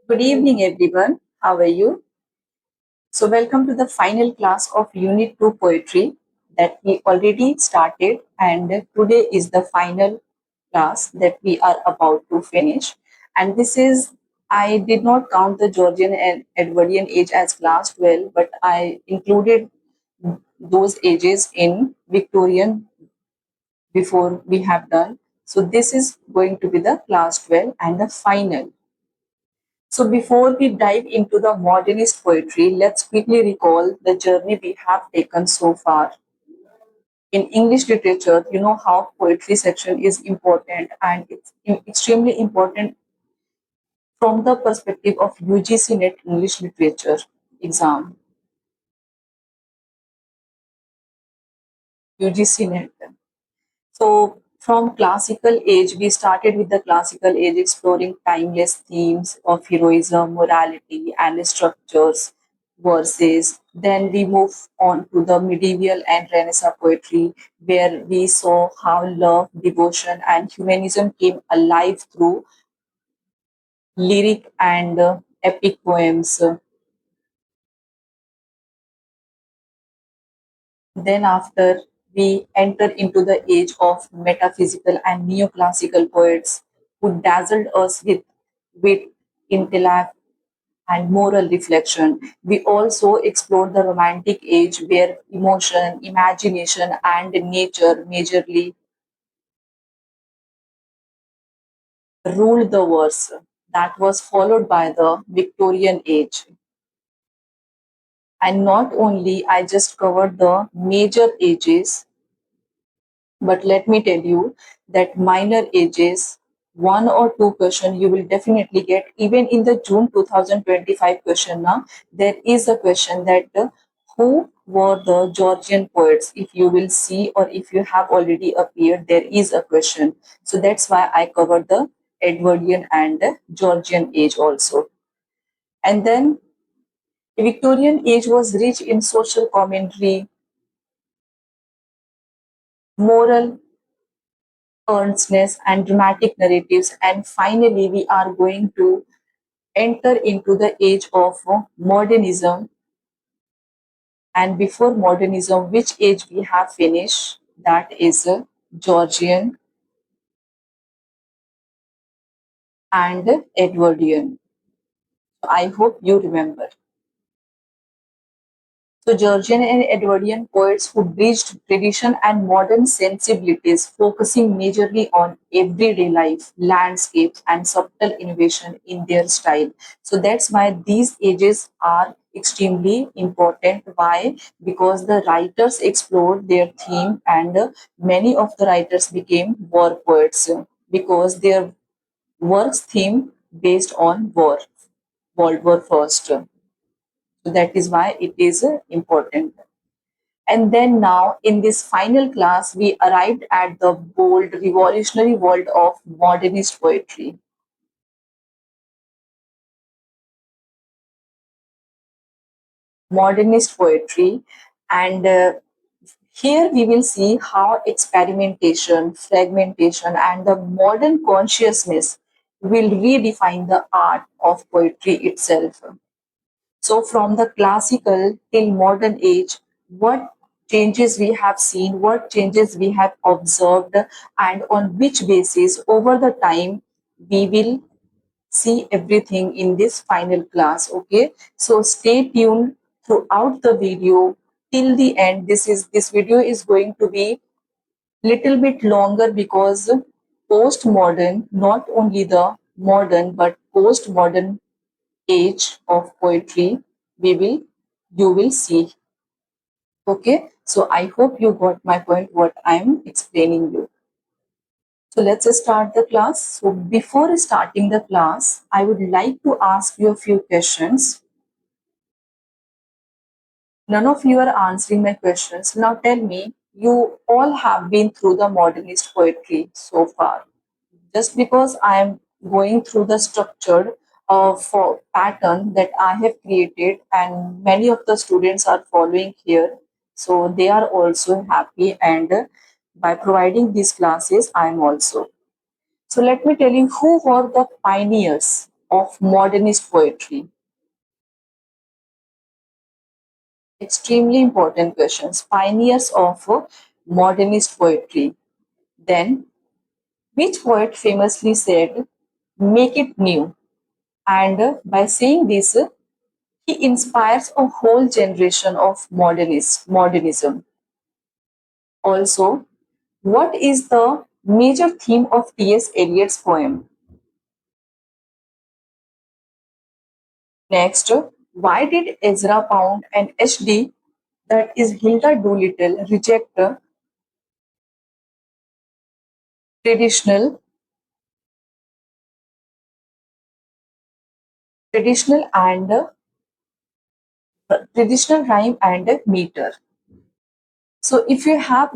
Good evening, everyone. How are you? So, welcome to the final class of Unit 2 Poetry that we already started, and today is the final class that we are about to finish. And this is, I did not count the Georgian and Edwardian age as class 12, but I included those ages in Victorian before we have done. So, this is going to be the class 12 and the final. So before we dive into the modernist poetry, let's quickly recall the journey we have taken so far. In English literature, you know how poetry section is important, and it's extremely important from the perspective of UGC NET English literature exam. UGC NET. So from classical age, we started with the classical age exploring timeless themes of heroism, morality, and structures, verses. Then we move on to the medieval and Renaissance poetry, where we saw how love, devotion, and humanism came alive through lyric and epic poems. Then, after we enter into the age of metaphysical and neoclassical poets who dazzled us with wit, intellect, and moral reflection. We also explored the Romantic age where emotion, imagination, and nature majorly ruled the verse. That was followed by the Victorian age. And not only I just covered the major ages, but let me tell you that minor ages, one or two question you will definitely get. Even in the June 2025 question, now there is a question that who were the Georgian poets? If you will see or if you have already appeared, there is a question. So that's why I covered the Edwardian and the Georgian age also. And then the Victorian age was rich in social commentary, moral earnestness and dramatic narratives. And finally, we are going to enter into the age of modernism. And before modernism, which age we have finished? That is Georgian and Edwardian. I hope you remember. So Georgian and Edwardian poets who bridged tradition and modern sensibilities, focusing majorly on everyday life, landscapes, and subtle innovation in their style. So that's why these ages are extremely important. Why? Because the writers explored their theme, and many of the writers became war poets because their works theme based on war, World War First. So that is why it is important. And then now, in this final class, we arrived at the bold, revolutionary world of modernist poetry. Modernist poetry, and here we will see how experimentation, fragmentation, and the modern consciousness will redefine the art of poetry itself. So, from the classical till modern age, what changes we have seen, what changes we have observed, and on which basis over the time we will see everything in this final class. Okay, so stay tuned throughout the video till the end. This video is going to be little bit longer because postmodern, not only the modern but postmodern age of poetry we will you will see. Okay, so I hope you got my point what I'm explaining you. So let's start the class. So before starting the class, I would like to ask you a few questions. None of you are answering my questions. Now tell me, you all have been through the modernist poetry so far. Just because I am going through the structured for pattern that I have created, and many of the students are following here, so they are also happy. And by providing these classes, I am also. So let me tell you who were the pioneers of modernist poetry? Extremely important questions. Pioneers of modernist poetry. Then, which poet famously said, "Make it new"? And by saying this, he inspires a whole generation of modernism. Also, what is the major theme of T.S. Eliot's poem? Next, why did Ezra Pound and H.D., that is Hilda Doolittle, reject traditional, traditional and traditional rhyme and meter? So if you have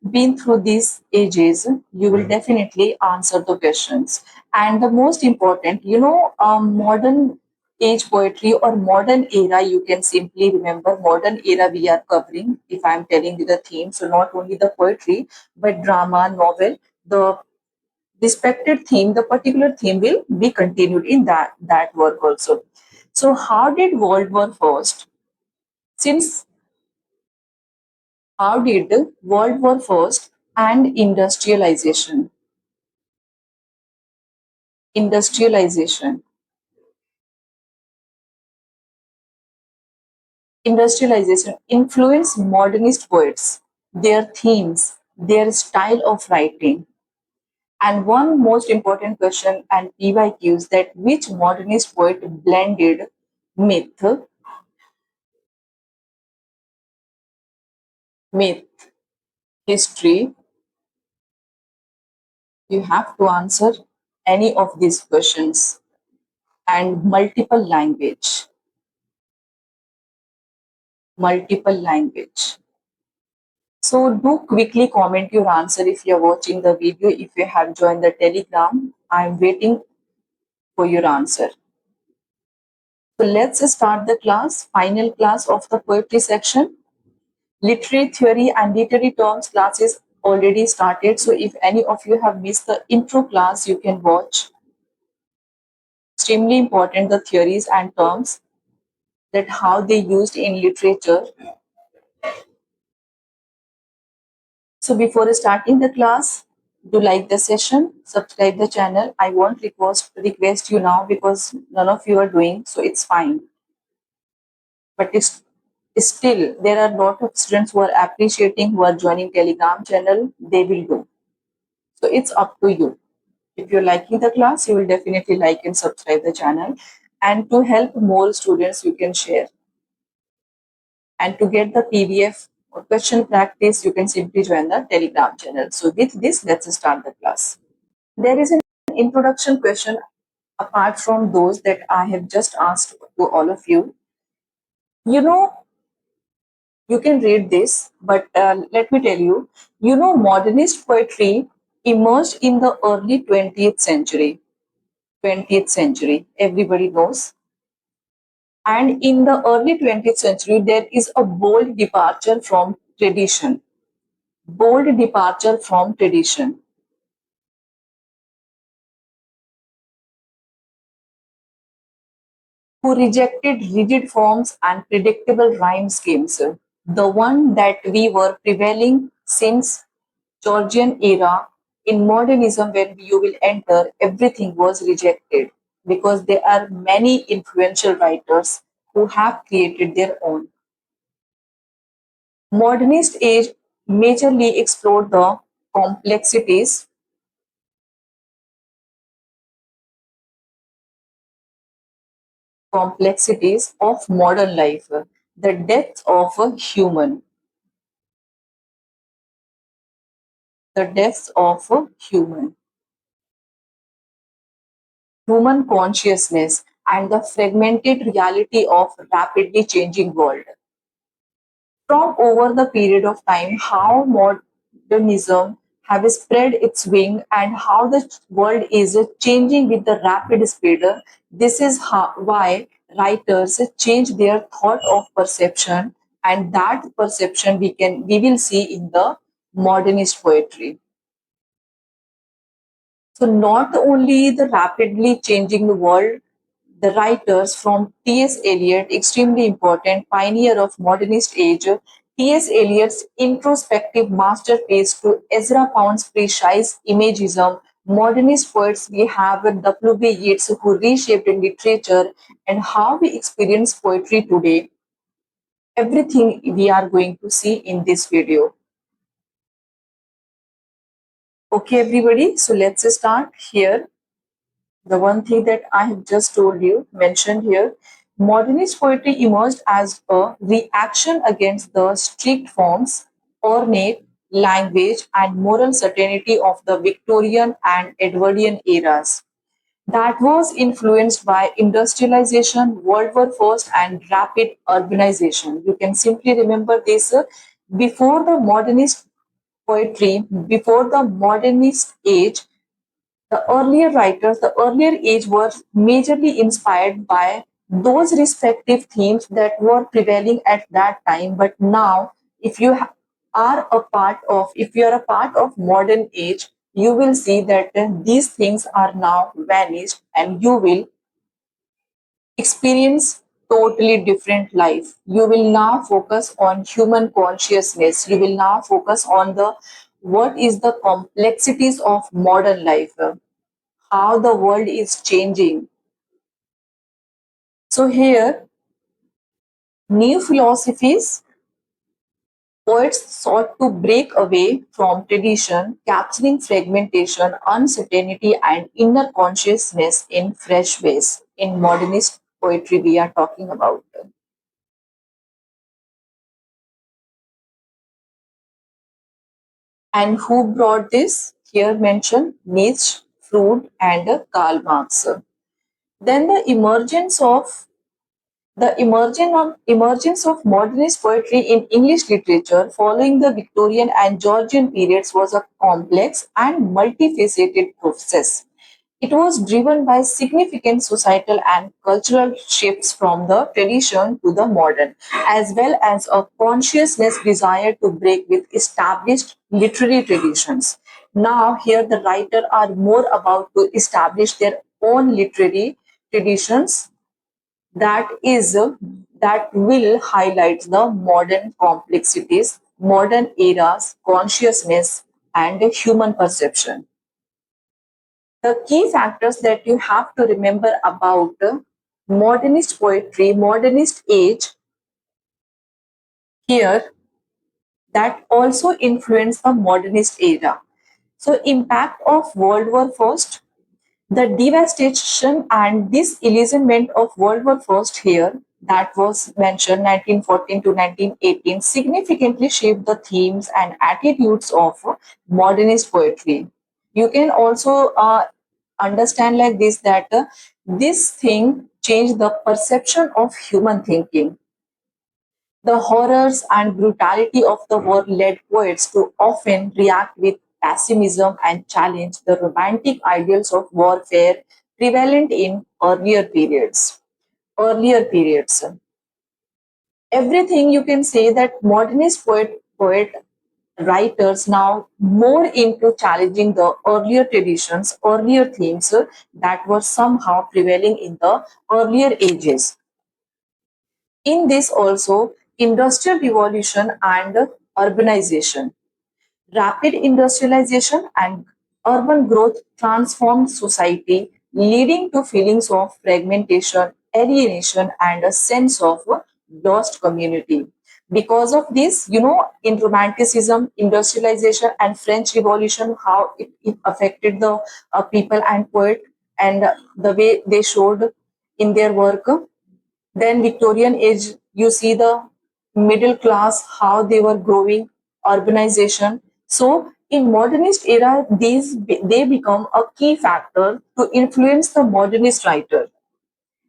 been through these ages, you will definitely answer the questions. And the most important, modern age poetry or modern era, you can simply remember modern era we are covering. If I'm telling you the theme, so not only the poetry, but drama, novel, the respected theme, the particular theme will be continued in that work also. So how did World War First, since how did World War First and industrialization, industrialization influence modernist poets, their themes, their style of writing? And one most important question and PYQs, that which modernist poet blended myth, myth, history? You have to answer any of these questions. And multiple language. So do quickly comment your answer if you're watching the video. If you have joined the Telegram, I'm waiting for your answer. So let's start the class, final class of the poetry section. Literary theory and literary terms class is already started. So if any of you have missed the intro class, you can watch. Extremely important, the theories and terms, that how they used in literature. So before starting the class, do like the session, subscribe the channel. I won't request you now because none of you are doing, so it's fine. But it's still there are a lot of students who are appreciating, who are joining Telegram channel. They will do. So it's up to you. If you're liking the class, you will definitely like and subscribe the channel. And to help more students, you can share. And to get the PDF or question practice, you can simply join the Telegram channel. So with this, let's start the class. There is an introduction question apart from those that I have just asked to all of you. You know, you can read this, but let me tell you, modernist poetry emerged in the early 20th century. 20th century, everybody knows. And in the early 20th century, there is a bold departure from tradition. Bold departure from tradition, who rejected rigid forms and predictable rhyme schemes. The one that we were prevailing since Georgian era. In modernism, when you will enter, everything was rejected because there are many influential writers who have created their own. Modernist age majorly explored the complexities complexities of modern life, the depth of a the depth of a human consciousness, and the fragmented reality of rapidly changing world. From over the period of time, how modernism have spread its wing and how the world is changing with the rapid speed. This is why writers change their thought of perception, and that perception we will see in the modernist poetry. So not only the rapidly changing world, the writers from T.S. Eliot, extremely important, pioneer of modernist age, T.S. Eliot's introspective masterpiece to Ezra Pound's precise imagism, modernist poets we have W.B. Yeats who reshaped literature and how we experience poetry today. Everything we are going to see in this video. Okay, everybody, so let's start here. The one thing that I have just told you, mentioned here, modernist poetry emerged as a reaction against the strict forms, ornate language, and moral certainty of the Victorian and Edwardian eras. That was influenced by industrialization, World War First, and rapid urbanization. You can simply remember this before the modernist poetry, before the modernist age, the earlier writers, the earlier age were majorly inspired by those respective themes that were prevailing at that time. But now, if you if you are a part of modern age, you will see that these things are now vanished, and you will experience totally different life. You will now focus on human consciousness. You will now focus on the what is the complexities of modern life, how the world is changing. So here, new philosophies, poets sought to break away from tradition, capturing fragmentation, uncertainty, and inner consciousness in fresh ways. In modernist poetry, we are talking about. And who brought this? Here mentioned Nietzsche, Freud, and Karl Marx. Then emergence of modernist poetry in English literature following the Victorian and Georgian periods was a complex and multifaceted process. It was driven by significant societal and cultural shifts from the tradition to the modern, as well as a consciousness desire to break with established literary traditions. Now, here the writers are more about to establish their own literary traditions that is that will highlight the modern complexities, modern eras, consciousness, and human perception. The key factors that you have to remember about modernist poetry, modernist age here that also influenced the modernist era. So impact of World War First, the devastation and disillusionment of World War First here that was mentioned 1914 to 1918 significantly shaped the themes and attitudes of modernist poetry. You can also understand like this that this thing changed the perception of human thinking. The horrors and brutality of the war led poets to often react with pessimism and challenge the romantic ideals of warfare prevalent in earlier periods. Earlier periods. Everything you can say that modernist poet writers now more into challenging the earlier traditions, earlier themes that were somehow prevailing in the earlier ages. In this also, industrial revolution and urbanization. Rapid industrialization and urban growth transformed society, leading to feelings of fragmentation, alienation, and a sense of lost community. Because of this, in Romanticism, industrialization, and French Revolution, how it affected the people and poet, and the way they showed in their work. Then Victorian age, you see the middle class, how they were growing, urbanization. So in modernist era, they become a key factor to influence the modernist writer.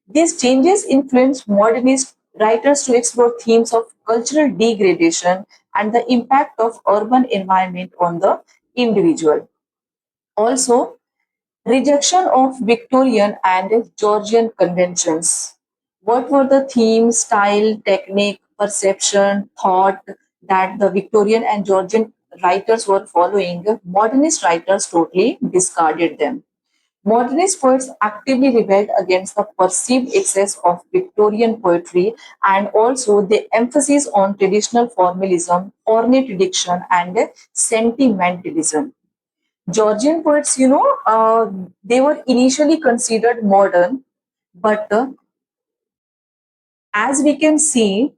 These changes influence modernist writers to explore themes of cultural degradation and the impact of urban environment on the individual. Also, rejection of Victorian and Georgian conventions. What were the themes, style, technique, perception, thought that the Victorian and Georgian writers were following? Modernist writers totally discarded them. Modernist poets actively rebelled against the perceived excess of Victorian poetry and also the emphasis on traditional formalism, ornate diction, and sentimentalism. Georgian poets, they were initially considered modern, but as we can see,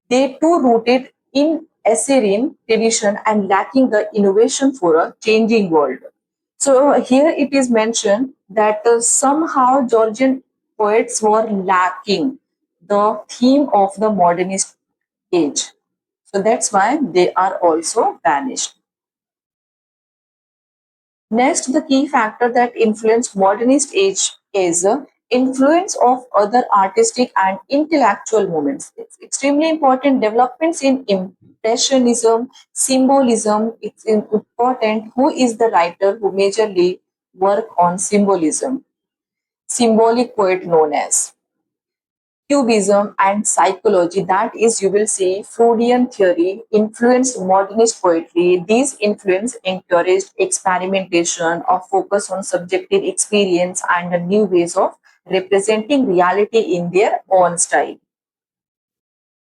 they too rooted in Assyrian tradition and lacking the innovation for a changing world. So here it is mentioned that somehow Georgian poets were lacking the theme of the modernist age. So that's why they are also vanished. Next, the key factor that influenced modernist age is influence of other artistic and intellectual movements. It's extremely important developments in impressionism, symbolism. It's important who is the writer who majorly work on symbolism. Symbolic poet known as Cubism and psychology, that is, you will see Freudian theory influenced modernist poetry. These influence encouraged experimentation or focus on subjective experience and new ways of representing reality in their own style.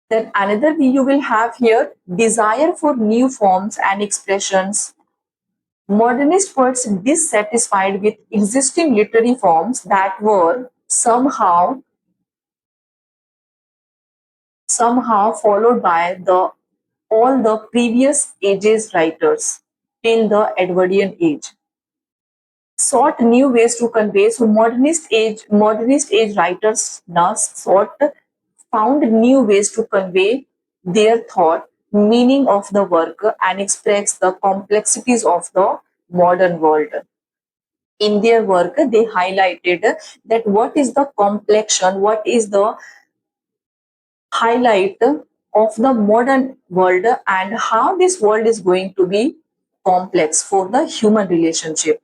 Then another you will have here desire for new forms and expressions. Modernist poets dissatisfied with existing literary forms that were somehow followed by the all the previous ages writers till the Edwardian age sought new ways to convey. So modernist age writers now sought found new ways to convey their thought, meaning of the work, and express the complexities of the modern world. In their work, they highlighted that what is the complexion, what is the highlight of the modern world and how this world is going to be complex for the human relationship,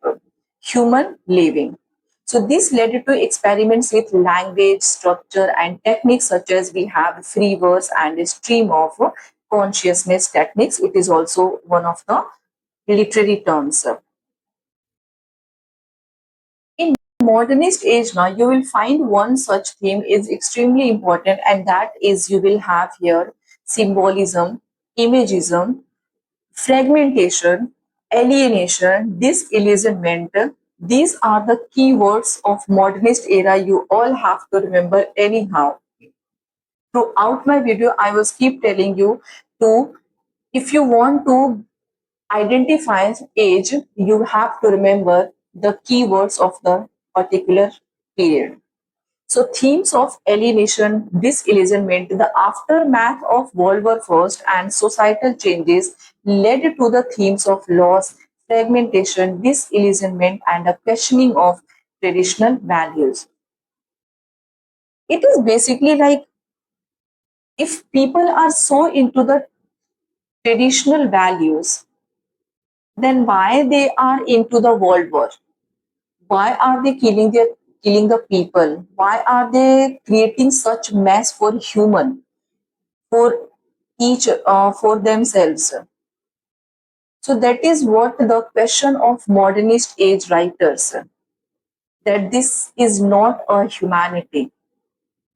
human living. So this led to experiments with language, structure, and techniques such as we have free verse and a stream of consciousness techniques. It is also one of the literary terms. In modernist age now, you will find one such theme is extremely important, and that is you will have here symbolism, imagism, fragmentation, alienation, disillusionment. These are the keywords of modernist era you all have to remember anyhow. Throughout my video, I was keep telling you to, if you want to identify age, you have to remember the keywords of the particular period. So themes of alienation, disillusionment, the aftermath of World War First and societal changes led to the themes of loss, fragmentation, disillusionment, and a questioning of traditional values. It is basically like if people are so into the traditional values, then why they are into the World War? Why are they killing the people? Why are they creating such mess for human, for each for themselves? So that is what the question of modernist age writers, that this is not a humanity.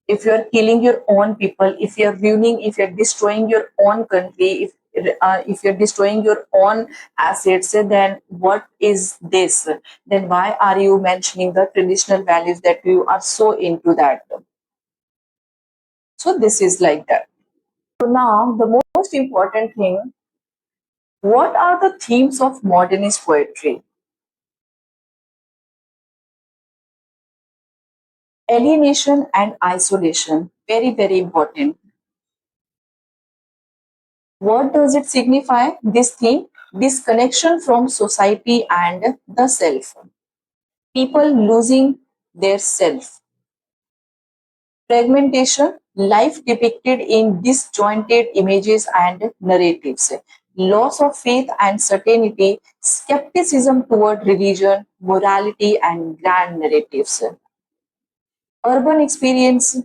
If you are killing your own people, if you are ruining, if you are destroying your own country, if you're destroying your own assets, then what is this? Then why are you mentioning the traditional values that you are so into that? So this is like that. So now the most important thing, what are the themes of modernist poetry? Alienation and isolation, very, very important. What does it signify? This theme, disconnection from society and the self. People losing their self. Fragmentation, life depicted in disjointed images and narratives. Loss of faith and certainty, skepticism toward religion, morality, and grand narratives. Urban experience,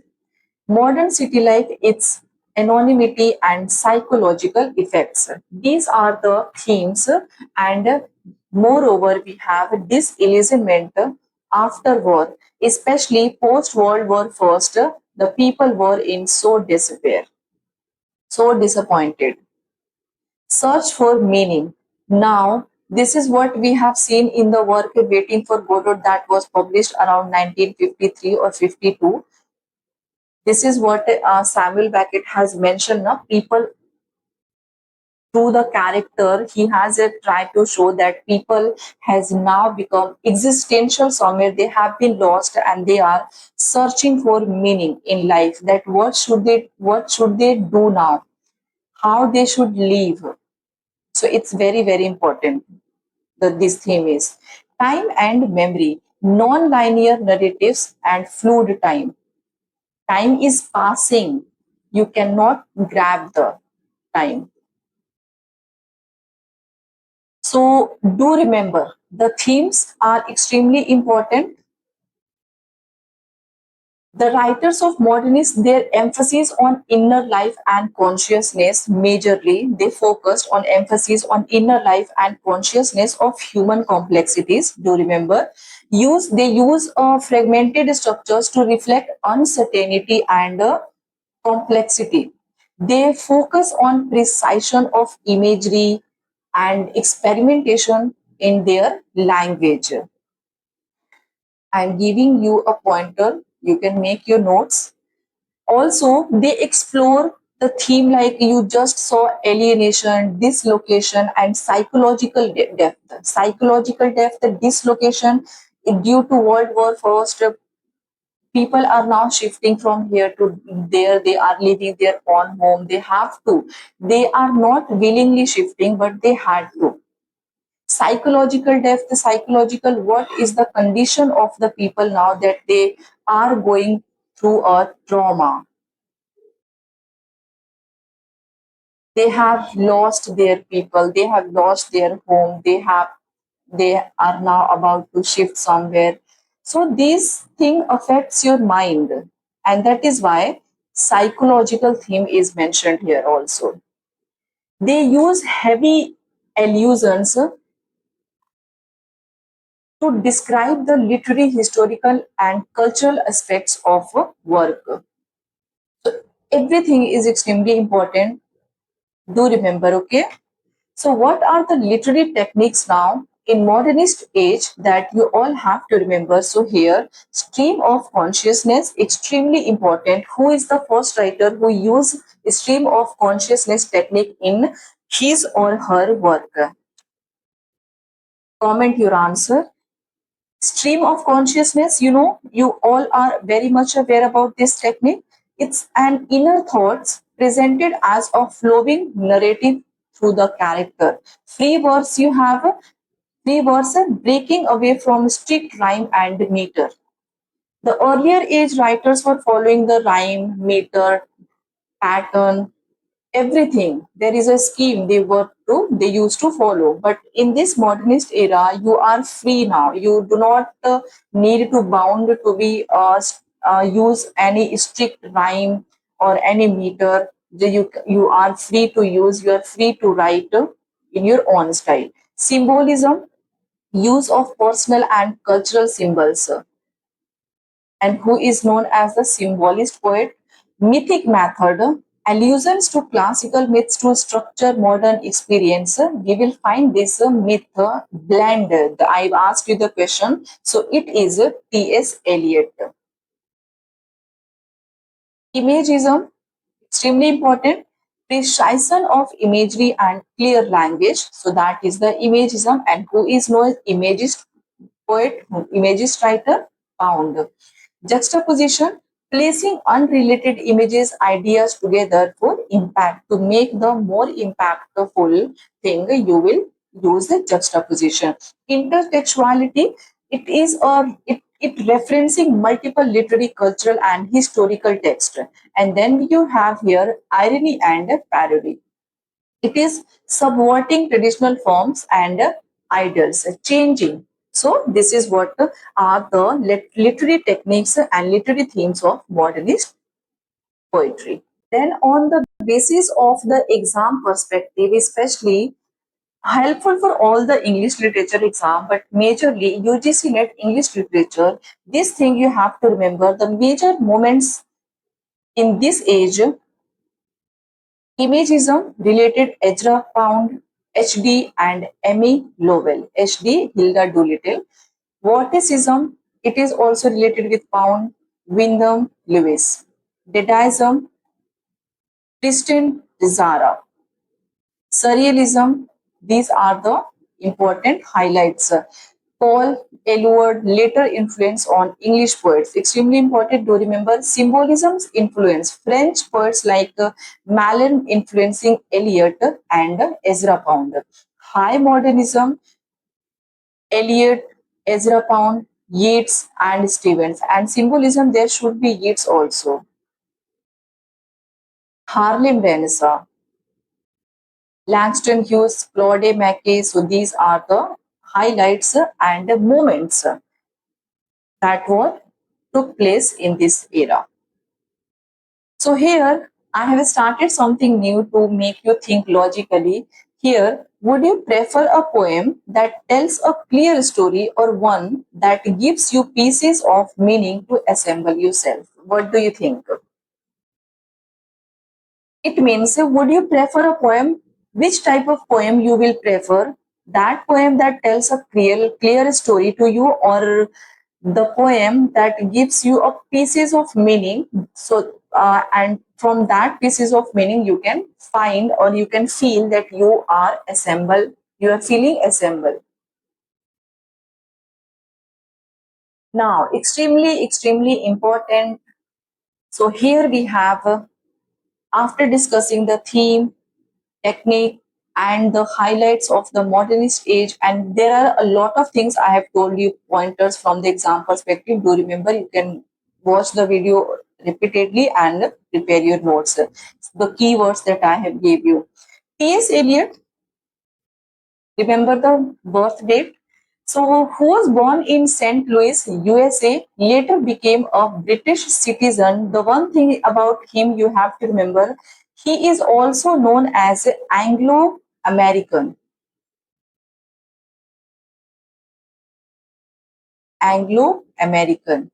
modern city life, its anonymity and psychological effects. These are the themes, and Moreover, we have disillusionment after war, especially post World War First. The people were in so despair, so disappointed. Search for meaning. Now, this is what we have seen in the work Waiting for Godot that was published around 1953 or 52. This is what Samuel Beckett has mentioned. Now, people through the character he has tried to show that people has now become existential somewhere. They have been lost and they are searching for meaning in life. That what should they do now? How they should live? So it's very very important that this theme is time and memory, non-linear narratives and fluid time. Time is passing. You cannot grab the time. So do remember the themes are extremely important. The writers of Modernist, their emphasis on inner life and consciousness majorly, they focused on emphasis on inner life and consciousness of human complexities. Do remember, they use fragmented structures to reflect uncertainty and complexity. They focus on precision of imagery and experimentation in their language. I'm giving you a pointer. You can make your notes. Also, they explore the theme like you just saw alienation, dislocation, and psychological depth. Psychological depth, dislocation due to World War First. People are now shifting from here to there. They are leaving their own home. They have to. They are not willingly shifting, but they had to. Psychological depth, psychological, what is the condition of the people now that they are going through a trauma? They have lost their people, they have lost their home, they are now about to shift somewhere. So this thing affects your mind, and that is why psychological theme is mentioned here also. They use heavy allusions to describe the literary, historical, and cultural aspects of work. So everything is extremely important. Do remember, okay? So, what are the literary techniques now in modernist age that you all have to remember? So, here, stream of consciousness, extremely important. Who is the first writer who used stream of consciousness technique in his or her work? Comment your answer. Stream of consciousness, you all are very much aware about this technique. It's an inner thoughts presented as a flowing narrative through the character. Free verse you have, free verse breaking away from strict rhyme and meter. The earlier age writers were following the rhyme, meter, pattern, everything. There is a scheme they used to follow. But in this modernist era, you are free now. You do not need to bound to be use any strict rhyme or any meter. You are free to use. You are free to write in your own style. Symbolism, use of personal and cultural symbols, and who is known as the symbolist poet. Mythic method, allusions to classical myths to structure modern experience. We will find this myth blended. I've asked you the question, so it is T.S. Eliot. Imagism, extremely important. Precision of imagery and clear language. So that is the imagism, and who is known as imagist poet, imagist writer, Pound. Juxtaposition, placing unrelated images, ideas together for impact. To make the more impactful thing, you will use the juxtaposition. Intertextuality, it referencing multiple literary, cultural, and historical text. And then you have here irony and parody. It is subverting traditional forms and ideals, changing. So this is what are the literary techniques and literary themes of modernist poetry. Then on the basis of the exam perspective, especially helpful for all the English literature exam, but majorly UGC net English literature. This thing you have to remember the major moments in this age. Imagism related Ezra Pound, HD and Emmy Lowell, HD Hilda Doolittle. Vorticism, it is also related with Pound, Wyndham Lewis. Dadaism, Tristan Tzara. Surrealism, these are the important highlights. Paul Eluard later influence on English poets. Extremely important to remember symbolism's influence. French poets like Malin influencing Eliot and Ezra Pound. High modernism, Eliot, Ezra Pound, Yeats and Stevens. And symbolism, there should be Yeats also. Harlem Renaissance, Langston Hughes, Claude Mackay. So these are the highlights and the moments that were took place in this era. So here I have started something new to make you think logically. Here, would you prefer a poem that tells a clear story or one that gives you pieces of meaning to assemble yourself? What do you think? It means, would you prefer a poem? Which type of poem you will prefer? That poem that tells a clear story to you, or the poem that gives you a pieces of meaning. So, and from that pieces of meaning, you can find or you can feel that you are assembled. You are feeling assembled. Now, extremely important. So here we have, after discussing the theme, technique and the highlights of the modernist age, and there are a lot of things I have told you pointers from the exam perspective. Do remember, you can watch the video repeatedly and prepare your notes, the keywords that I have gave you. T.S. Eliot, remember the birth date. So who was born in St. Louis, USA, later became a British citizen. The one thing about him you have to remember, he is also known as Anglo American. Anglo American.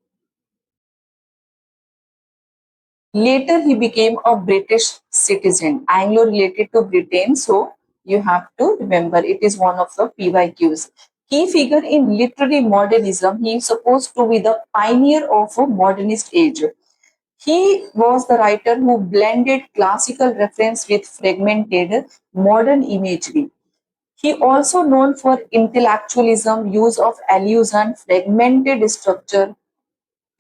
Later, he became a British citizen. Anglo related to Britain, so you have to remember it is one of the PYQs. Key figure in literary modernism, he is supposed to be the pioneer of a modernist age. He was the writer who blended classical reference with fragmented modern imagery. He also known for intellectualism, use of allusion, fragmented structure,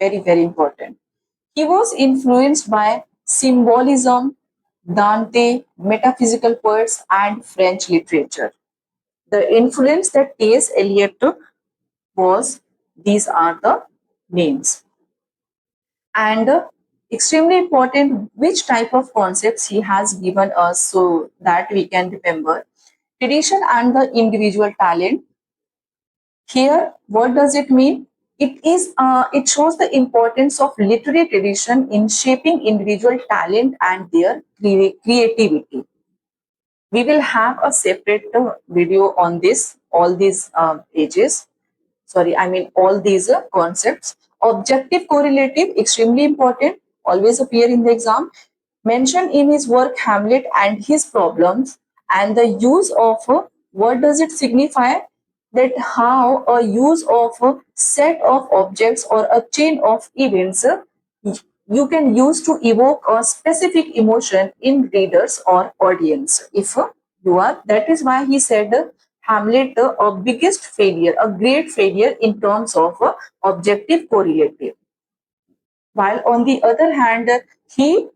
very important. He was influenced by symbolism, Dante, metaphysical poets, and French literature. The influence that T.S. Eliot took was, these are the names. And extremely important, which type of concepts he has given us so that we can remember. Tradition and the individual talent. Here, what does it mean? It shows the importance of literary tradition in shaping individual talent and their creativity. We will have a separate video on this, all these pages. Sorry, I mean all these concepts. Objective correlative, extremely important, always appear in the exam. Mentioned in his work Hamlet and his problems, and the use of what does it signify? That how a use of a set of objects or a chain of events you can use to evoke a specific emotion in readers or audience. If you are, that is why he said Hamlet a biggest failure, a great failure in terms of objective correlative. While on the other hand, he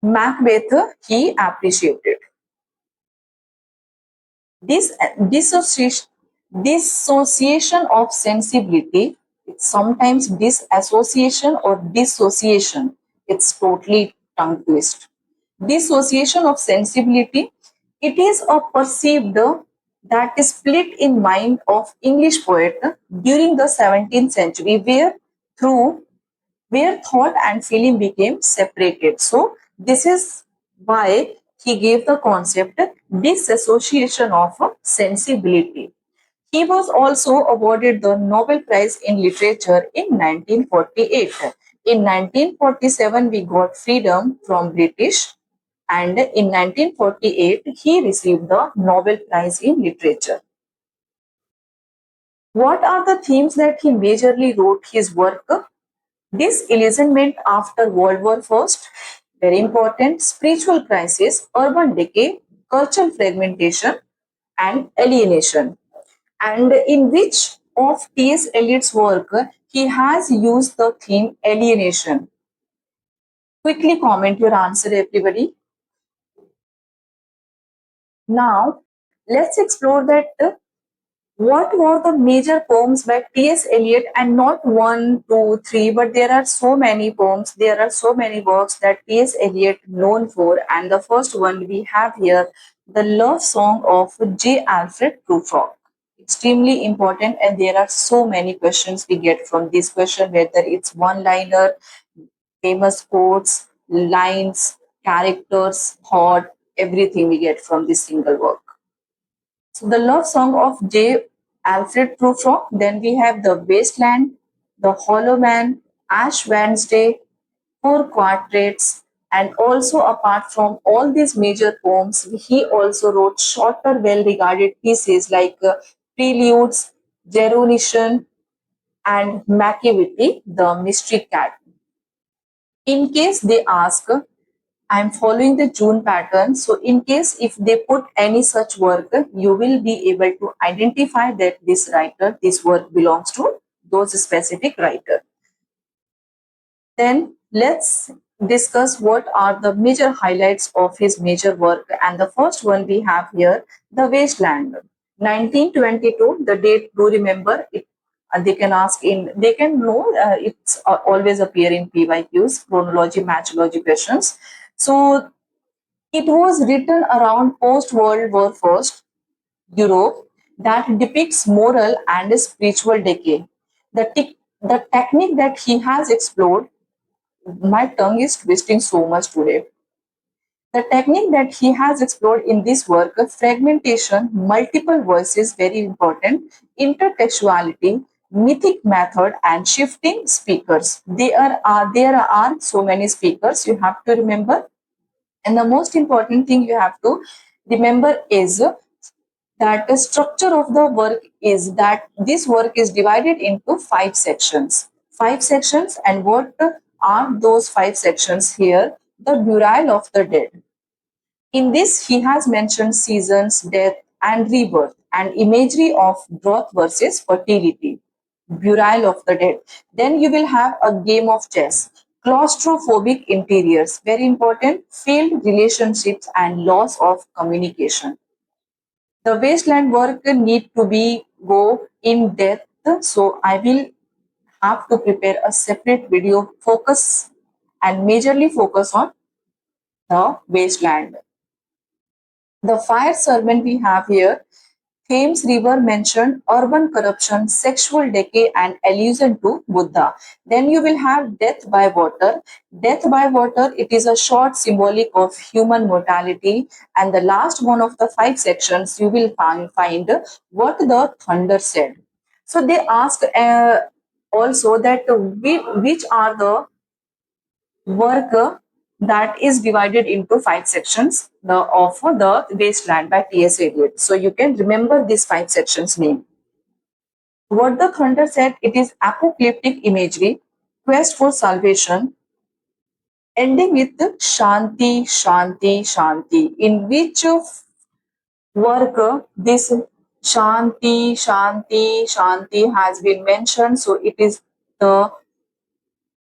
Macbeth he appreciated. This dissociation of sensibility, it's sometimes disassociation or dissociation. It's totally tongue twist. Dissociation of sensibility, it is a perceived that is split in mind of English poet during the 17th century, through where thought and feeling became separated. So this is why he gave the concept disassociation of sensibility. He was also awarded the Nobel Prize in Literature in 1948. In 1947, we got freedom from British, and in 1948, he received the Nobel Prize in Literature. What are the themes that he majorly wrote his work? Disillusionment after World War First, very important, spiritual crisis, urban decay, cultural fragmentation, and alienation. And in which of T.S. Eliot's work he has used the theme alienation? Quickly comment your answer, everybody. Now, let's explore that what were the major poems by T.S. Eliot, and not one, two, three, but there are so many poems, there are so many works that T.S. Eliot known for, and the first one we have here, the love song of J. Alfred Prufrock. Extremely important, and there are so many questions we get from this question, whether it's one liner, famous quotes, lines, characters, thought, everything we get from this single work. So the love song of J. Alfred Prufrock. Then we have the Wasteland, the Hollow Man, Ash Wednesday, four quartets, and also apart from all these major poems, he also wrote shorter, well-regarded pieces like Preludes, Geronician, and Macavity, the Mystery Cat. In case they ask, I'm following the June pattern. So in case if they put any such work, you will be able to identify that this writer, this work belongs to those specific writer. Then let's discuss what are the major highlights of his major work. And the first one we have here, The Wasteland. 1922, the date, do remember it. They can ask in, they can know it's always appear in PYQs, chronology, matchology questions. So it was written around post World War First Europe that depicts moral and spiritual decay. The technique that he has explored, my tongue is twisting so much today. The technique that he has explored in this work, fragmentation, multiple voices, very important, intertextuality, mythic method, and shifting speakers. There are so many speakers you have to remember. And the most important thing you have to remember is that the structure of the work is that this work is divided into five sections. Five sections, and what are those five sections here? The burial of the dead. In this, he has mentioned seasons, death, and rebirth, and imagery of growth versus fertility. Burial of the dead. Then you will have a game of chess. Claustrophobic interiors, very important, failed relationships and loss of communication. The wasteland work need to be go in depth, so I will have to prepare a separate video focus and majorly focus on the wasteland. The fire servant we have here, Thames River mentioned urban corruption, sexual decay, and allusion to Buddha. Then you will have death by water. Death by water, it is a short symbolic of human mortality. And the last one of the five sections, you will find what the thunder said. So they asked also that which are the work that is divided into five sections of the wasteland by T.S. Eliot. So you can remember these five sections name. What the thunder said, it is apocalyptic imagery, quest for salvation, ending with Shanti, Shanti, Shanti, in which work this Shanti, Shanti, Shanti has been mentioned. So it is the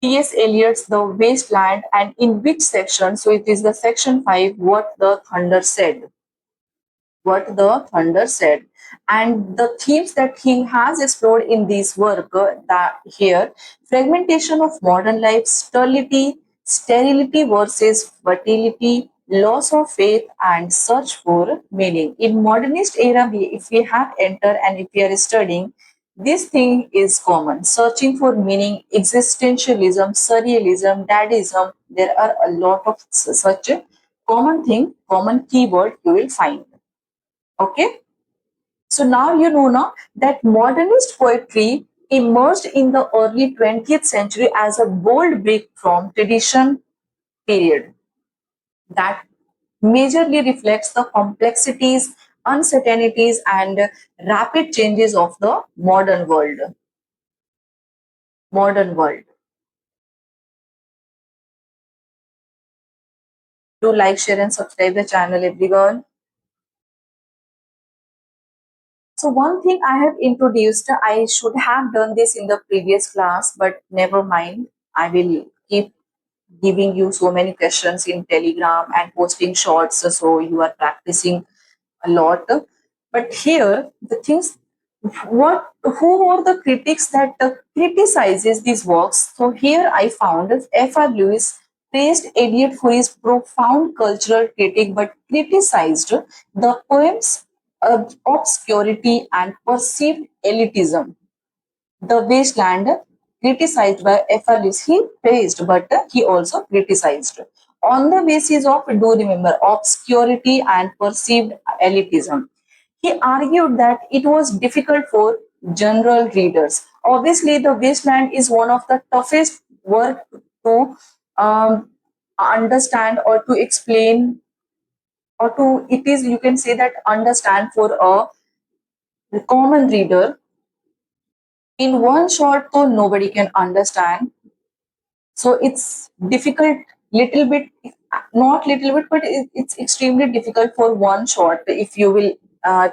T.S. Eliot's The Wasteland, and in which section? So it is the section 5, What the Thunder Said. What the Thunder Said. And the themes that he has explored in this work that here, fragmentation of modern life, sterility versus fertility, loss of faith, and search for meaning. In modernist era, if we have entered and if we are studying, this thing is common. Searching for meaning, existentialism, surrealism, dadism. There are a lot of such common thing, common keyword you will find. Okay. So now you know now that modernist poetry emerged in the early 20th century as a bold break from tradition period that majorly reflects the complexities, uncertainties, and rapid changes of the modern world. Modern world. Do like, share, and subscribe the channel, everyone. So one thing I have introduced, I should have done this in the previous class, but never mind. I will keep giving you so many questions in Telegram and posting shorts, so you are practicing a lot. But here, the things, what who were the critics that criticizes these works? So here I found F.R. Lewis praised Eliot for his profound cultural critique, but criticized the poem's obscurity and perceived elitism. The Wasteland, criticized by F.R. Lewis, he praised, but he also criticized on the basis of, do remember, obscurity and perceived elitism. He argued that it was difficult for general readers. Obviously, The Wasteland is one of the toughest work to understand or to explain, or to, it is, you can say that, understand for a common reader. In one shot, though, nobody can understand. So it's difficult, little bit, not little bit, but it's extremely difficult for one shot if you will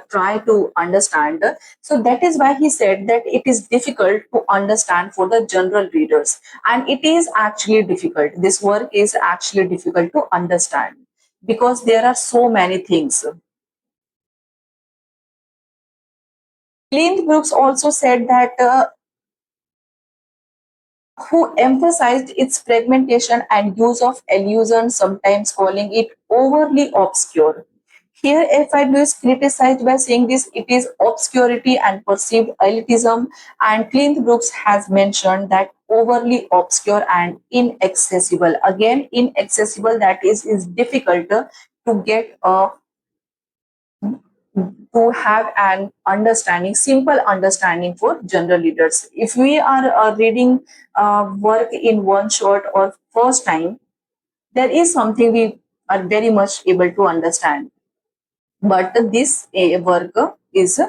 try to understand. So that is why he said that it is difficult to understand for the general readers, and it is actually difficult. This work is actually difficult to understand because there are so many things. Clint Brooks also said that who emphasized its fragmentation and use of allusion, sometimes calling it overly obscure. Here, F.I. Lewis criticized by saying this, it is obscurity and perceived elitism, and Clint Brooks has mentioned that overly obscure and inaccessible. Again, inaccessible, that is difficult to get a, to have an understanding, simple understanding for general readers. If we are reading work in one shot or first time, there is something we are very much able to understand. But this work is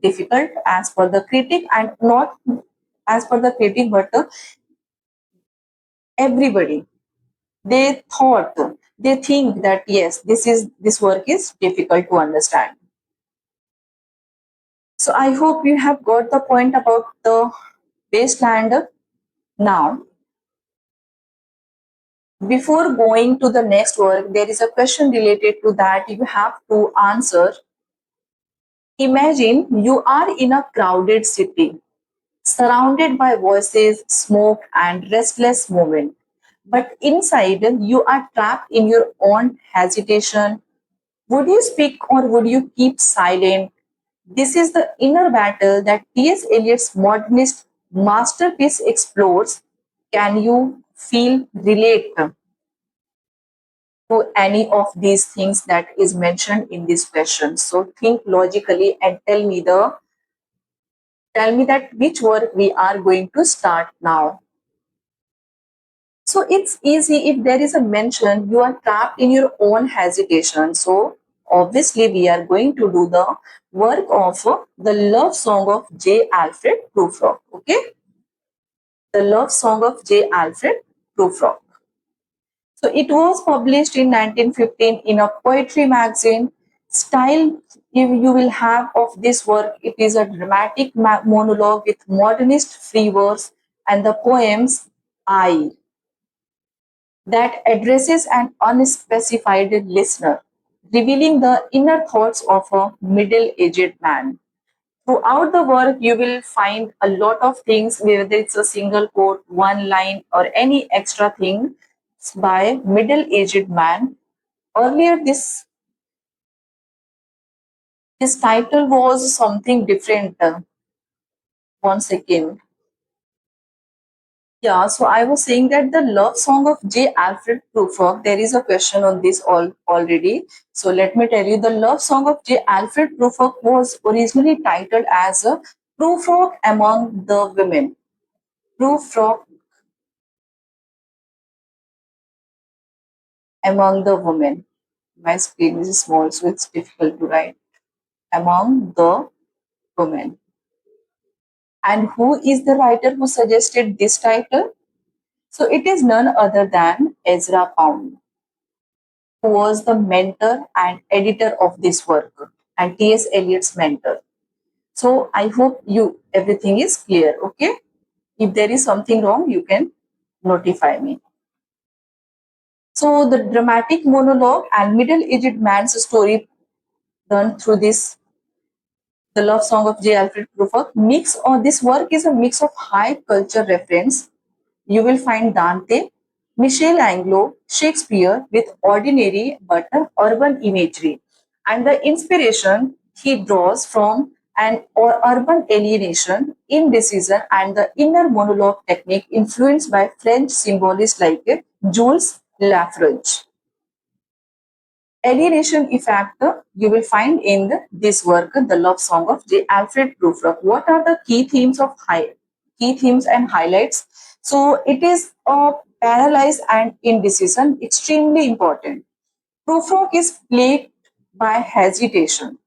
difficult as per the critic, and not as per the critic, but everybody. They thought, they think that yes, this work is difficult to understand. So I hope you have got the point about the wasteland. Now, before going to the next work, there is a question related to that you have to answer. Imagine you are in a crowded city, surrounded by voices, smoke, and restless movement. But inside, you are trapped in your own hesitation. Would you speak or would you keep silent? This is the inner battle that T.S. Eliot's modernist masterpiece explores. Can you relate to any of these things that is mentioned in this question? So think logically and tell me that which work we are going to start now. So it's easy. If there is a mention, you are trapped in your own hesitation. So obviously we are going to do the work of the love song of J. Alfred Prufrock. Okay, the love song of J. Alfred Prufrock. So it was published in 1915 in a poetry magazine. Style you will have of this work, it is a dramatic monologue with modernist free verse and the poems I that addresses an unspecified listener, revealing the inner thoughts of a middle-aged man. Throughout the work, you will find a lot of things, whether it's a single quote, one line, or any extra thing by middle-aged man. Earlier, this title was something different. One second. Yeah, so I was saying that the love song of J. Alfred Prufrock, there is a question on this already. So let me tell you, the love song of J. Alfred Prufrock was originally titled as a Prufrock Among the Women. Prufrock Among the Women. My screen is small, so it's difficult to write. Among the Women. And who is the writer who suggested this title? So it is none other than Ezra Pound, who was the mentor and editor of this work and T.S. Eliot's mentor. So I hope you everything is clear. Okay. If there is something wrong, you can notify me. So the dramatic monologue and middle-aged man's story done through this, the love song of J. Alfred Prufrock, mix or this work is a mix of high culture reference. You will find Dante, Michel Anglo, Shakespeare with ordinary but an urban imagery. And the inspiration he draws from an or urban alienation, indecision, and the inner monologue technique influenced by French symbolists like Jules Lafleuche. Alienation effect you will find in this work, The Love Song of J. Alfred Prufrock. What are the key themes and highlights? So it is a paralyzed and indecision, extremely important. Prufrock is plagued by hesitation,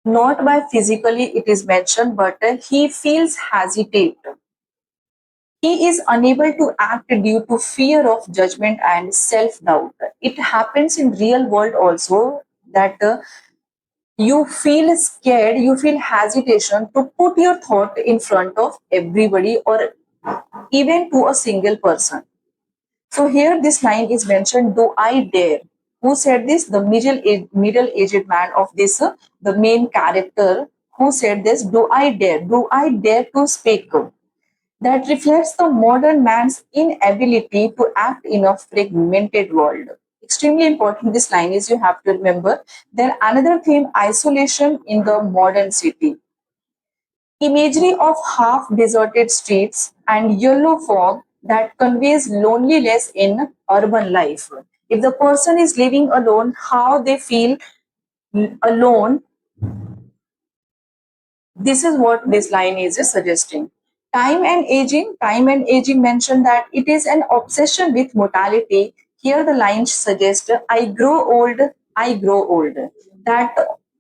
not by physically it is mentioned, but he feels hesitate. He is unable to act due to fear of judgment and self-doubt. It happens in real world also that you feel scared, you feel hesitation to put your thought in front of everybody or even to a single person. So here this line is mentioned, do I dare? Who said this? The middle-aged man of this, the main character who said this, do I dare? Do I dare to speak? That reflects the modern man's inability to act in a fragmented world. Extremely important this line is, you have to remember. Then another theme, isolation in the modern city. Imagery of half deserted streets and yellow fog that conveys loneliness in urban life. If the person is living alone, how they feel alone, this is what this line is suggesting. Time and aging mention that it is an obsession with mortality. Here the line suggests, I grow old. That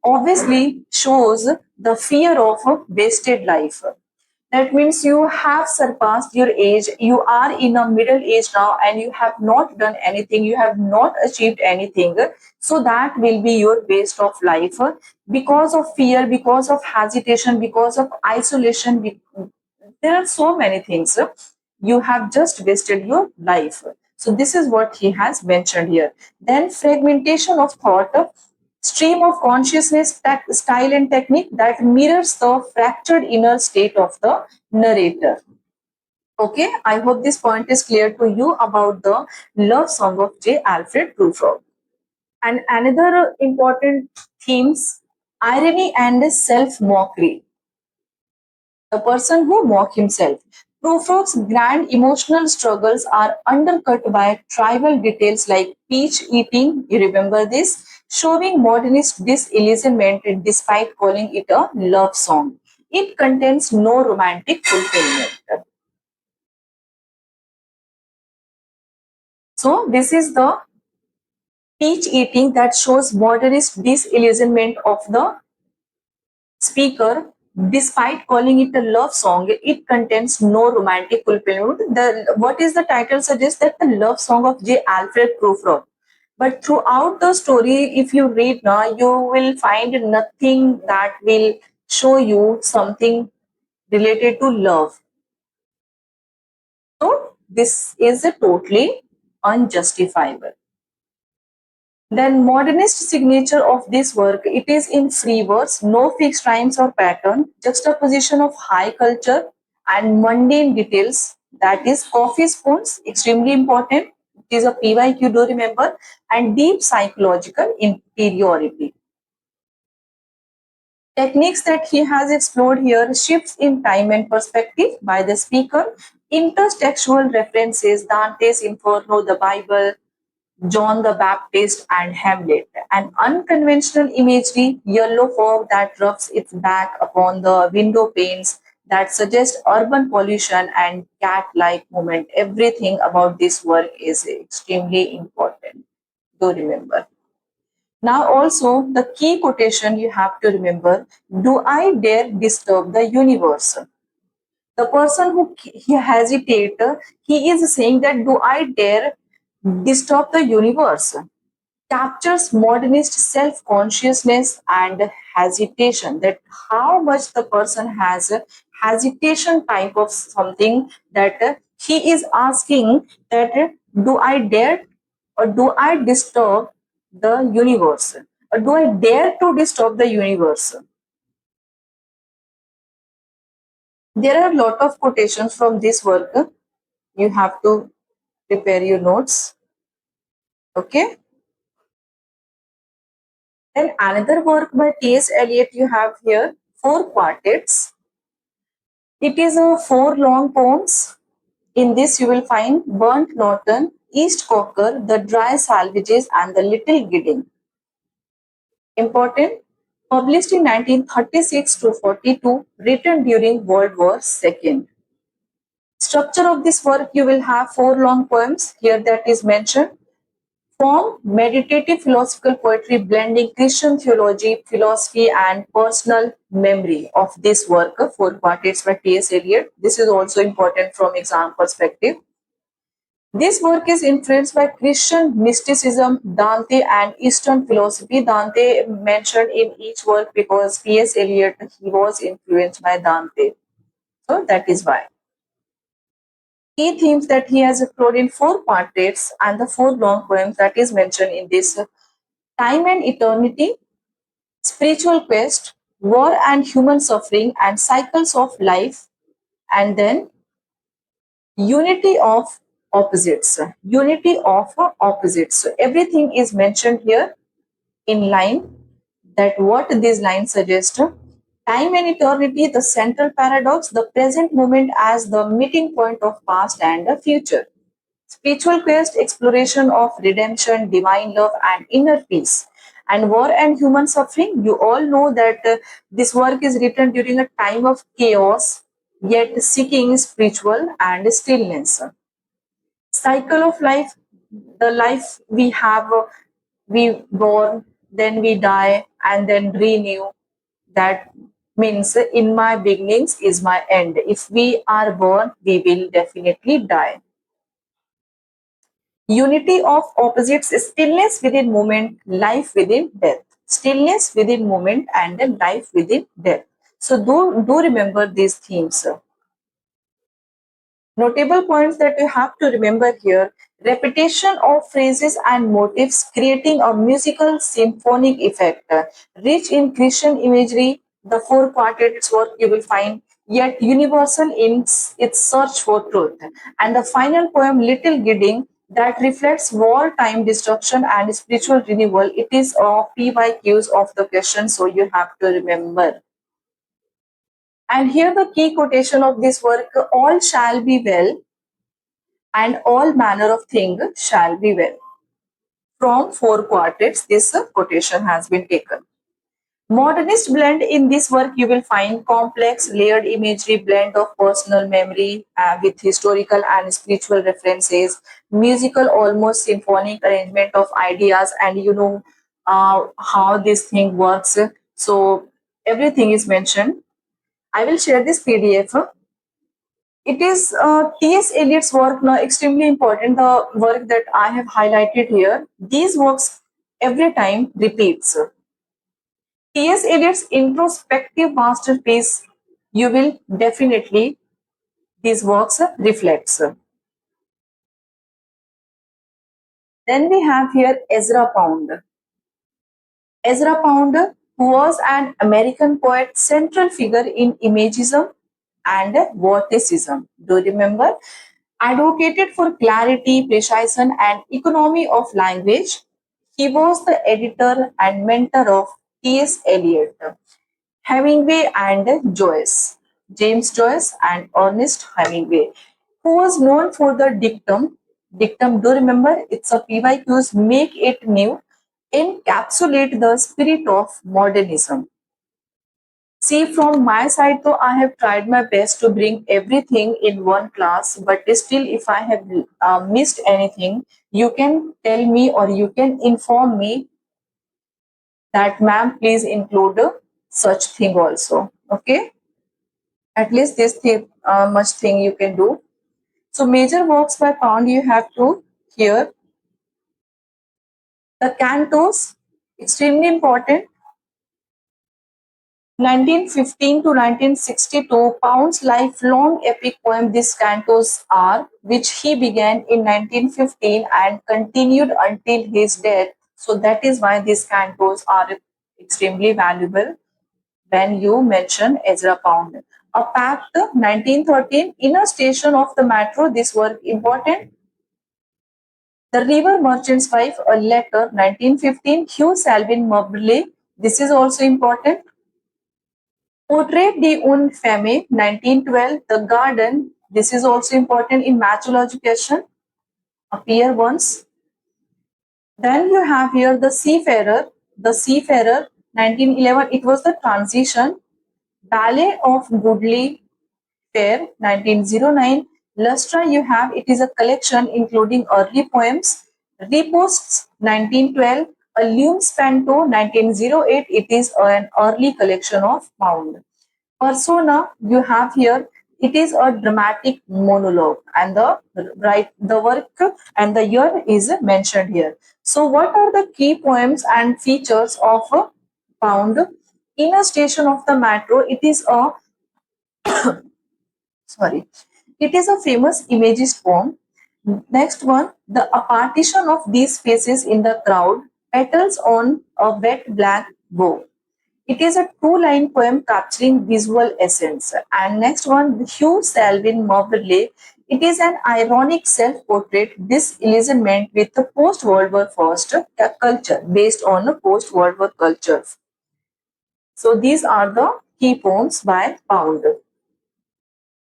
obviously shows the fear of a wasted life. That means you have surpassed your age, you are in a middle age now and you have not done anything, you have not achieved anything. So that will be your waste of life because of fear, because of hesitation, because of isolation. There are so many things. You have just wasted your life. So this is what he has mentioned here. Then fragmentation of thought, stream of consciousness style and technique that mirrors the fractured inner state of the narrator. Okay, I hope this point is clear to you about the love song of J. Alfred Prufrock. And another important themes, irony and self-mockery. The person who mock himself. Prufrock's grand emotional struggles are undercut by trivial details like peach eating, you remember this, showing modernist disillusionment despite calling it a love song. It contains no romantic fulfillment. So this is the peach eating that shows modernist disillusionment of the speaker. Despite calling it a love song, it contains no romantic fulfillment. What is the title suggests that the love song of J. Alfred Prufrock. But throughout the story, if you read now, you will find nothing that will show you something related to love. So this is a totally unjustifiable. Then modernist signature of this work, it is in free verse, no fixed rhymes or pattern, juxtaposition of high culture and mundane details, that is coffee spoons, extremely important. It is a PYQ, do remember, and deep psychological interiority. Techniques that he has explored here, shifts in time and perspective by the speaker, intertextual references, Dante's Inferno, the Bible, John the Baptist, and Hamlet. An unconventional imagery, yellow fog that rubs its back upon the window panes that suggest urban pollution and cat-like movement. Everything about this work is extremely important to remember. Now also the key quotation you have to remember, do I dare disturb the universe? The person who he hesitate, he is saying that do I dare disturb the universe? Captures modernist self-consciousness and hesitation, that how much the person has a hesitation type of something, that he is asking that do I dare or do I disturb the universe, or do I dare to disturb the universe? There are a lot of quotations from this work. You have to prepare your notes. Okay. Then another work by T.S. Eliot you have here, Four Quartets. It is a four long poems. In this you will find Burnt Norton, East Cocker, The Dry Salvages, and The Little Gidding. Important. Published in 1936 to 42, written during World War II. Structure of this work, you will have four long poems here that is mentioned. Form, meditative philosophical poetry blending Christian theology, philosophy, and personal memory of this work, Four Quartets by T.S. Eliot. This is also important from exam perspective. This work is influenced by Christian mysticism, Dante, and Eastern philosophy. Dante mentioned in each work because T.S. Eliot, he was influenced by Dante. So that is why. Key themes that he has explored in four quartets and the four long poems that is mentioned in this: time and eternity, spiritual quest, war and human suffering, and cycles of life, and then unity of opposites. Unity of opposites. So everything is mentioned here in line, that what these lines suggest. Time and eternity, the central paradox, the present moment as the meeting point of past and the future. Spiritual quest, exploration of redemption, divine love, and inner peace. And war and human suffering, you all know that this work is written during a time of chaos, yet seeking spiritual and stillness. Cycle of life, the life we have, we born, then we die, and then renew. That means in my beginnings is my end. If we are born, we will definitely die. Unity of opposites, stillness within moment, life within death. Stillness within moment and then life within death. So do remember these themes. Notable points that you have to remember here: repetition of phrases and motifs creating a musical symphonic effect. Rich in Christian imagery, the four quartets work you will find, yet universal in its search for truth. And the final poem, Little Gidding, that reflects wartime destruction and spiritual renewal. It is a PYQs of the question, so you have to remember. And here the key quotation of this work: all shall be well and all manner of thing shall be well. From four quartets, this quotation has been taken. Modernist blend, in this work you will find complex layered imagery, blend of personal memory with historical and spiritual references, musical almost symphonic arrangement of ideas, and you know how this thing works. So everything is mentioned. I will share this PDF. It is T.S. Eliot's work now extremely important, the work that I have highlighted here. These works every time repeats. T.S. Eliot's introspective masterpiece, you will definitely, these works reflects. Then we have here Ezra Pound. Ezra Pound, who was an American poet, central figure in Imagism and Vorticism. Do you remember? Advocated for clarity, precision, and economy of language. He was the editor and mentor of T.S. Eliot, Hemingway, and Joyce, James Joyce, and Ernest Hemingway. who was known for the dictum. Dictum, do remember, it's a PYQs, make it new, encapsulate the spirit of modernism. See, from my side, though, I have tried my best to bring everything in one class, but still, if I have missed anything, you can tell me or you can inform me that, ma'am, please include such thing also. Okay, at least this thing, much thing you can do. So, major works by Pound you have to hear. The cantos, extremely important. 1915 to 1962, Pound's lifelong epic poem These Cantos Are, which he began in 1915 and continued until his death. So that is why these cantos are extremely valuable when you mention Ezra Pound. A Pact, 1913, Inner Station of the Metro, this work important. The River Merchant's Wife, a letter, 1915, Hughes Alvin Mobley, this is also important. Portrait d'une femme, 1912, The Garden, this is also important in matchology question, appear once. Then you have here The Seafarer, 1911, it was the transition. Ballet of Goodly Fair, 1909. Lustra you have, it is a collection including early poems. Reposts, 1912. A Lume Spanto, 1908, it is an early collection of Pound. Persona you have here, it is a dramatic monologue, and the work and the year is mentioned here. So what are the key poems and features of Pound? Inner Station of the Metro, it is a sorry, it is a famous imagist poem. Next one, a partition of these faces in the crowd, petals on a wet black bow. It is a two-line poem capturing visual essence. And next one, Hugh Salvin Moberley. It is an ironic self-portrait, disillusionment with the post-World War First culture, based on the post-World War culture. So these are the key poems by Pound.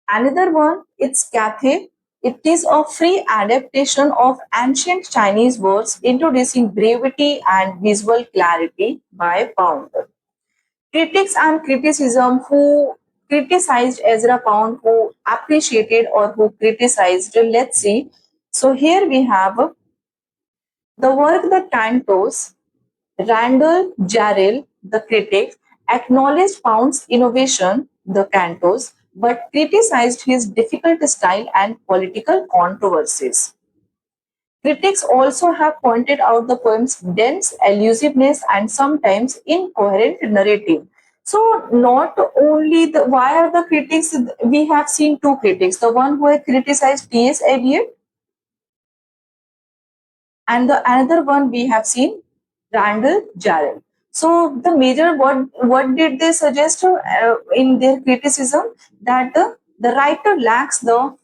Another one, it's Cathay. It is a free adaptation of ancient Chinese words introducing brevity and visual clarity by Pound. Critics and criticism who criticized Ezra Pound, who appreciated or who criticized. Let's see. So here we have the work The Cantos. Randall Jarrell, the critic, acknowledged Pound's innovation, the cantos, but criticized his difficult style and political controversies. Critics also have pointed out the poem's dense elusiveness and sometimes incoherent narrative. So, not only the why are the critics? We have seen two critics: the one who had criticized T.S. Eliot, and the another one we have seen Randall Jarrell. So, the major what did they suggest in their criticism, that the writer lacks the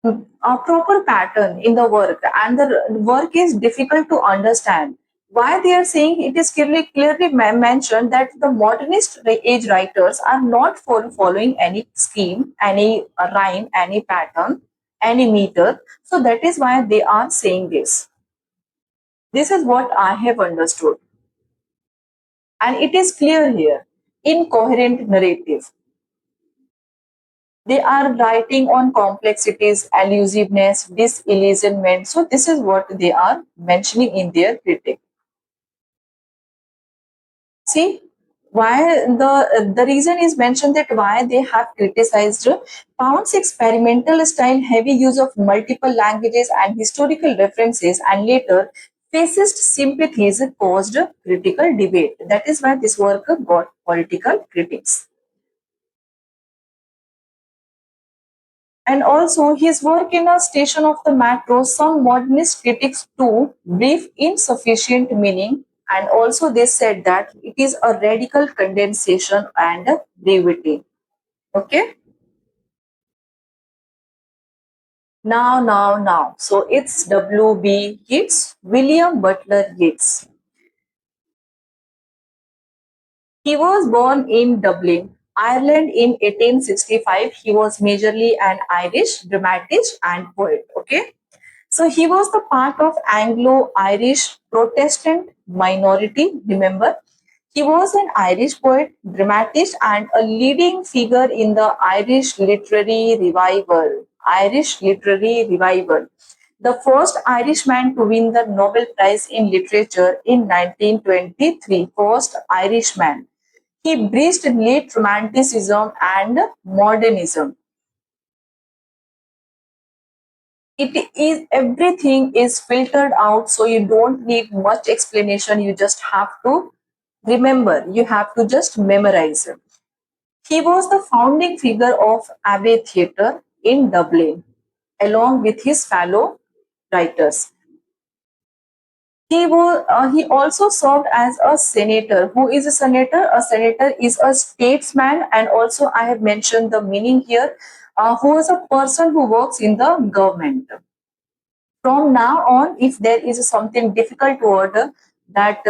a proper pattern in the work, and the work is difficult to understand. Why they are saying, it is clearly mentioned that the modernist age writers are not following any scheme, any rhyme, any pattern, any meter. So that is why they are saying this. This is what I have understood. And it is clear here, incoherent narrative. They are writing on complexities, elusiveness, disillusionment. So this is what they are mentioning in their critique. See, why the reason is mentioned, that why they have criticized Pound's experimental style, heavy use of multiple languages and historical references, and later fascist sympathies caused critical debate. That is why this work got political critics. And also his work in A Station of the Metro, some modernist critics too brief insufficient meaning, and also they said that it is a radical condensation and brevity. Okay, now. So it's W.B. Yeats, William Butler Yeats. He was born in Dublin. Ireland in 1865. He was majorly an Irish dramatist and poet. Okay. So he was the part of Anglo-Irish Protestant minority. Remember, he was an Irish poet, dramatist, and a leading figure in the Irish literary revival. Irish literary revival. The first Irishman to win the Nobel Prize in Literature in 1923. First Irishman. He bridged late Romanticism and Modernism. It is everything is filtered out, so you don't need much explanation. You just have to remember. You have to just memorize. He was the founding figure of Abbey Theatre in Dublin, along with his fellow writers. He also served as a senator. Who is a senator? A senator is a statesman, and also I have mentioned the meaning here. Who is a person who works in the government. From now on, if there is something difficult word that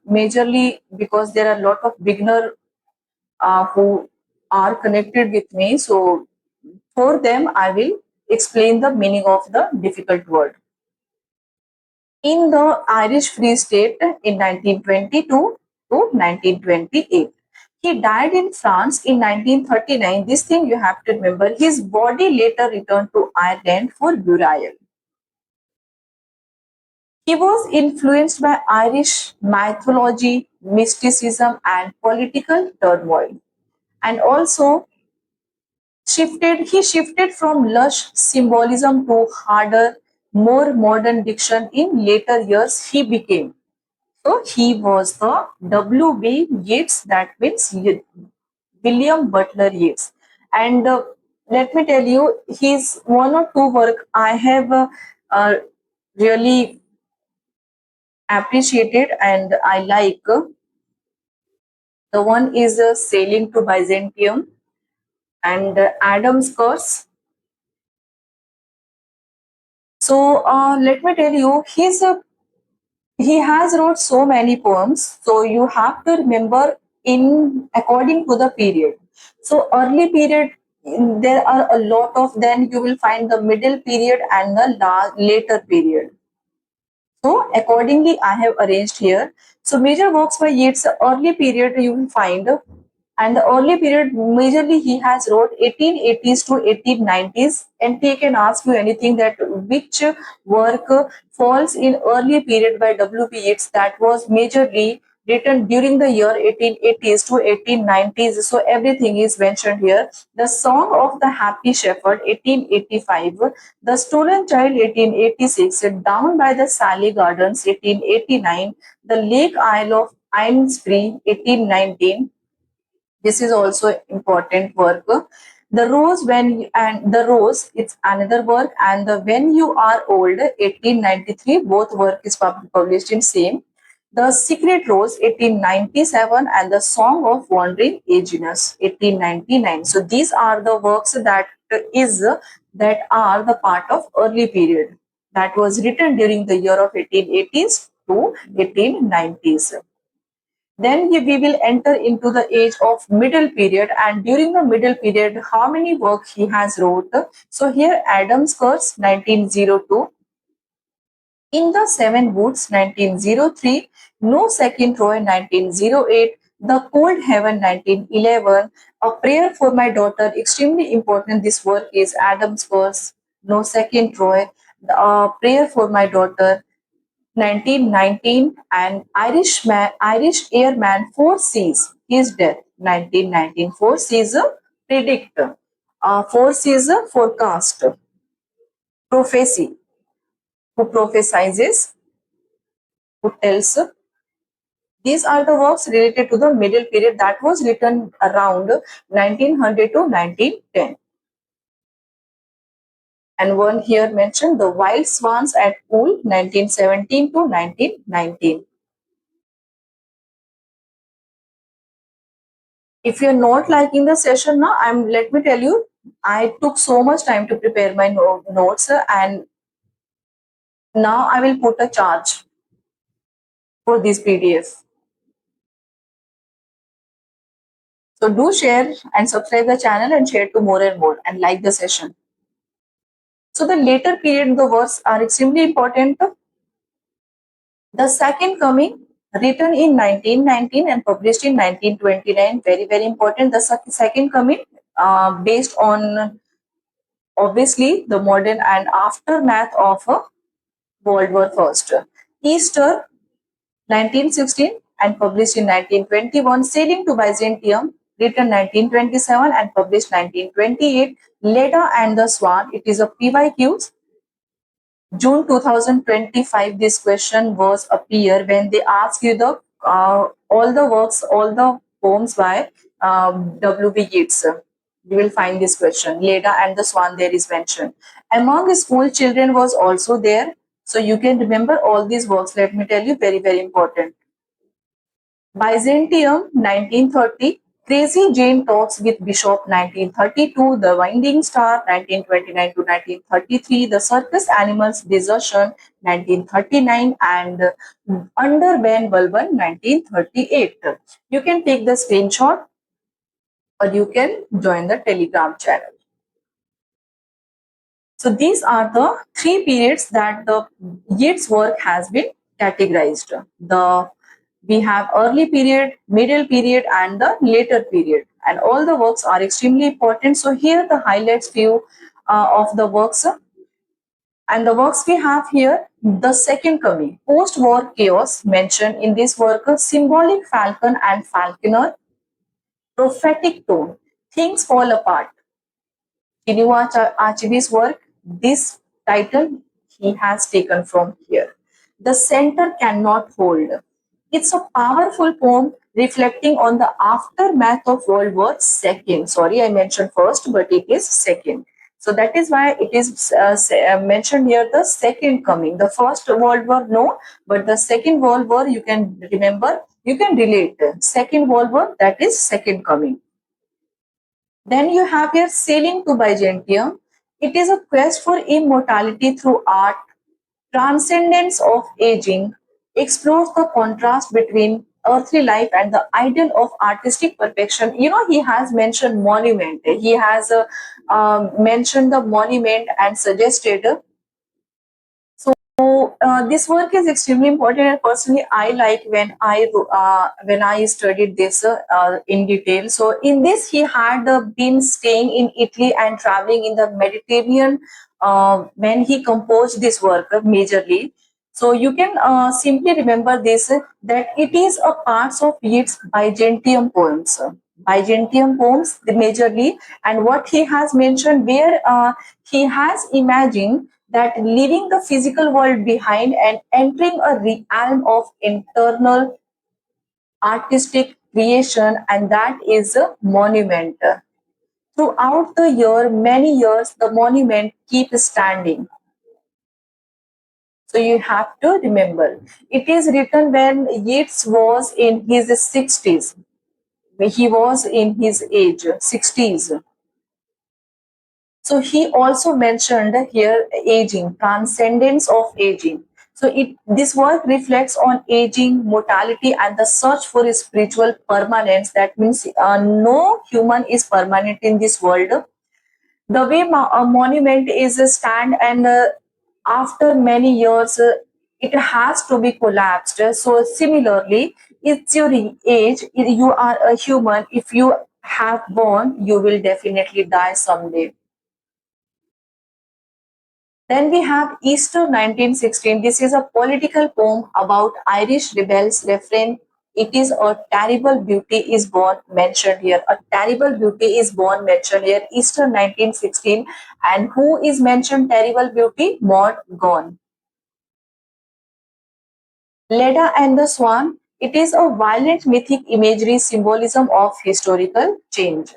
majorly because there are a lot of beginner who are connected with me, so for them I will explain the meaning of the difficult word. In the Irish Free State in 1922 to 1928. He died in France in 1939. This thing you have to remember. His body later returned to Ireland for burial. He was influenced by Irish mythology, mysticism, and political turmoil. And also he shifted from lush symbolism to harder, more modern diction in later years. He became. So he was the W.B. Yeats, that means William Butler Yeats. And let me tell you, his one or two work I have really appreciated and I like. The one is Sailing to Byzantium and Adam's Curse. So let me tell you, he has wrote so many poems. So you have to remember in according to the period. So early period, there are a lot of. Then you will find the middle period and the later period. So accordingly, I have arranged here. So major works by Yeats, early period you will find, and the early period majorly he has wrote 1880s to 1890s, and he can ask you anything that which work falls in early period by W.B. Yeats that was majorly written during the year 1880s to 1890s. So everything is mentioned here. The Song of the Happy Shepherd 1885, The Stolen Child 1886, Down by the Sally Gardens 1889, The Lake Isle of Innisfree 1819. This is also important work. The Rose and The Rose, it's another work, and the When You Are Old 1893, both work is published in same. The Secret Rose 1897 and The Song of Wandering Aeginus 1899. So these are the works that are the part of early period that was written during the year of 1880s to 1890s. Then we will enter into the age of middle period, and during the middle period how many work he has wrote. So here Adam's Curse 1902, In the Seven Woods 1903, No Second Troy 1908, The Cold Heaven 1911, A Prayer for My Daughter, extremely important. This work is Adam's Curse, No Second Troy, Prayer for My Daughter 1919, and Irish airman foresees his death 1919. Foresees a predict, foresees a forecast, prophecy, who prophesizes, who tells. These are the works related to the middle period that was written around 1900 to 1910. And one here mentioned The Wild Swans at Pool 1917 to 1919. If you're not liking the session now, let me tell you, I took so much time to prepare my notes, and now I will put a charge for this PDF. So do share and subscribe the channel and share to more and more and like the session. So the later period, the works are extremely important. The Second Coming, written in 1919 and published in 1929, very, very important. The Second Coming, based on obviously the modern and aftermath of World War First. Easter, 1916 and published in 1921. Sailing to Byzantium, written 1927 and published 1928. Leda and the Swan, it is a PYQ. June 2025, this question was appear when they ask you the all the works, all the poems by W.B. Yeats. You will find this question. Leda and the Swan there is mentioned. Among the school children was also there. So you can remember all these works. Let me tell you, very, very important. Byzantium 1930, Crazy Jane Talks with Bishop 1932, The Winding Star 1929 to 1933, The Circus Animals Desertion 1939, and Under Van Bulben 1938. You can take the screenshot or you can join the Telegram channel. So these are the three periods that the Yeats work has been categorized. We have early period, middle period, and the later period, and all the works are extremely important. So here the highlights few of the works, and the works we have here. The Second Coming, post-war chaos mentioned in this work, symbolic falcon and falconer, prophetic tone, things fall apart. Chinua Achebe's work, this title he has taken from here. The center cannot hold. It's a powerful poem reflecting on the aftermath of World War II. Sorry, I mentioned first, but it is second. So that is why it is mentioned here the Second Coming. The First World War, no, but the Second World War, you can remember, you can relate. Second World War, that is Second Coming. Then you have here Sailing to Byzantium. It is a quest for immortality through art, transcendence of aging, explores the contrast between earthly life and the ideal of artistic perfection. You know, he has mentioned monument. He has mentioned the monument and suggested this work is extremely important, and personally, I like when I studied this in detail. So, in this, he had been staying in Italy and traveling in the Mediterranean when he composed this work majorly. So, you can simply remember this that it is a parts of Yeats' Byzantium poems. Byzantium poems majorly, and what he has mentioned where he has imagined that leaving the physical world behind and entering a realm of internal artistic creation, and that is a monument. Throughout the year, many years, the monument keeps standing. So you have to remember, it is written when Yeats was in his 60s. He was in his age, 60s. So he also mentioned here aging, transcendence of aging. So this work reflects on aging, mortality, and the search for a spiritual permanence. That means no human is permanent in this world. The way a monument is a stand, and after many years, it has to be collapsed. So similarly, it's your age. You are a human. If you have born, you will definitely die someday. Then we have Easter 1916. This is a political poem about Irish rebels. Refrain, it is a terrible beauty is born mentioned here. A terrible beauty is born mentioned here. Easter 1916. And who is mentioned terrible beauty? Maud Gonne. Leda and the Swan. It is a violent mythic imagery symbolism of historical change.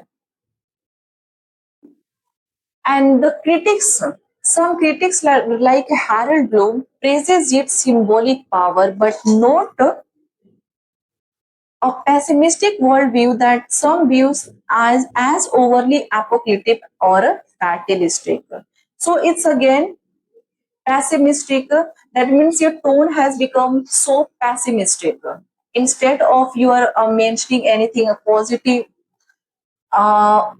And the critics, some critics like Harold Bloom praises its symbolic power, but note a pessimistic worldview that some views as overly apocalyptic or fatalistic. So it's again pessimistic. That means your tone has become so pessimistic. Instead of you are mentioning anything positive, uh,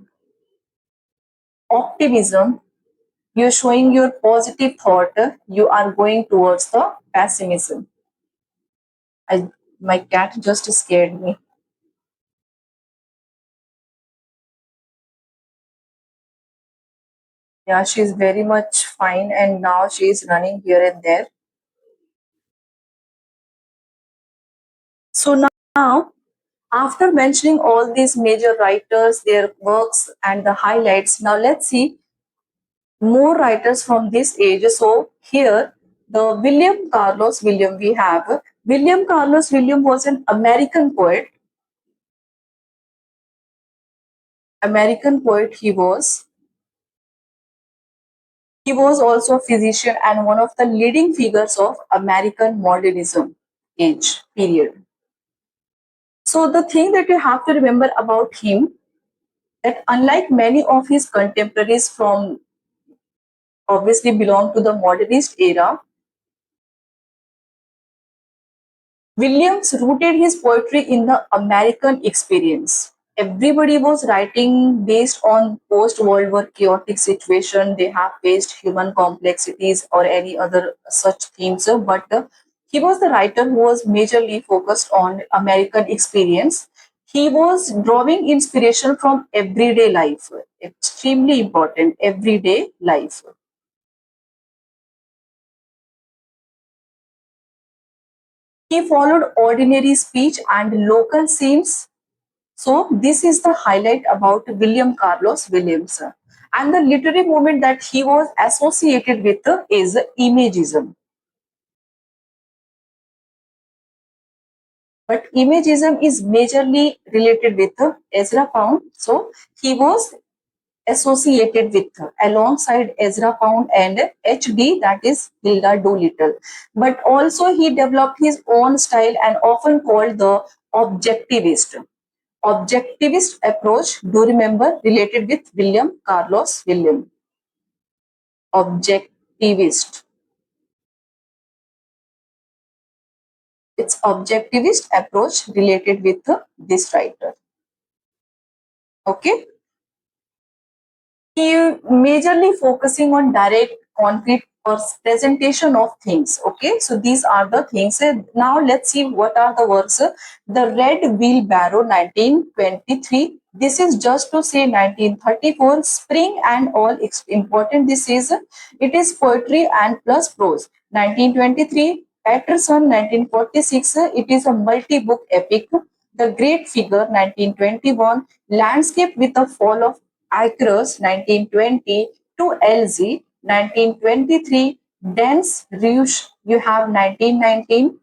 optimism, you're showing your positive thought, you are going towards the pessimism. My cat just scared me. Yeah, she's very much fine, and now she's running here and there. So now, after mentioning all these major writers, their works, and the highlights, now let's see more writers from this age. So here, the William Carlos William we have. William Carlos William was an American poet. American poet he was. He was also a physician and one of the leading figures of American modernism age period. So the thing that you have to remember about him, that unlike many of his contemporaries from obviously belong to the modernist era, Williams rooted his poetry in the American experience. Everybody was writing based on post-World War chaotic situation. They have faced human complexities or any other such themes. But he was the writer who was majorly focused on American experience. He was drawing inspiration from everyday life. Extremely important, everyday life. He followed ordinary speech and local scenes. So this is the highlight about William Carlos Williams. And the literary movement that he was associated with is Imagism. But Imagism is majorly related with Ezra Pound. So he was associated with alongside Ezra Pound and H.D. that is Hilda Doolittle. But also he developed his own style and often called the objectivist. Objectivist approach, do remember, related with William Carlos William. Objectivist. It's objectivist approach related with this writer. Okay. He majorly focusing on direct, concrete presentation of things. Okay, so these are the things. Now let's see what are the works. The Red Wheelbarrow, 1923. This is just to say 1934. Spring and all important. This is it is poetry and plus prose. 1923. Patterson, 1946. It is a multi-book epic. The Great Figure, 1921. Landscape with a Fall of Across 1920 to LZ 1923, Dense Rouge you have 1919,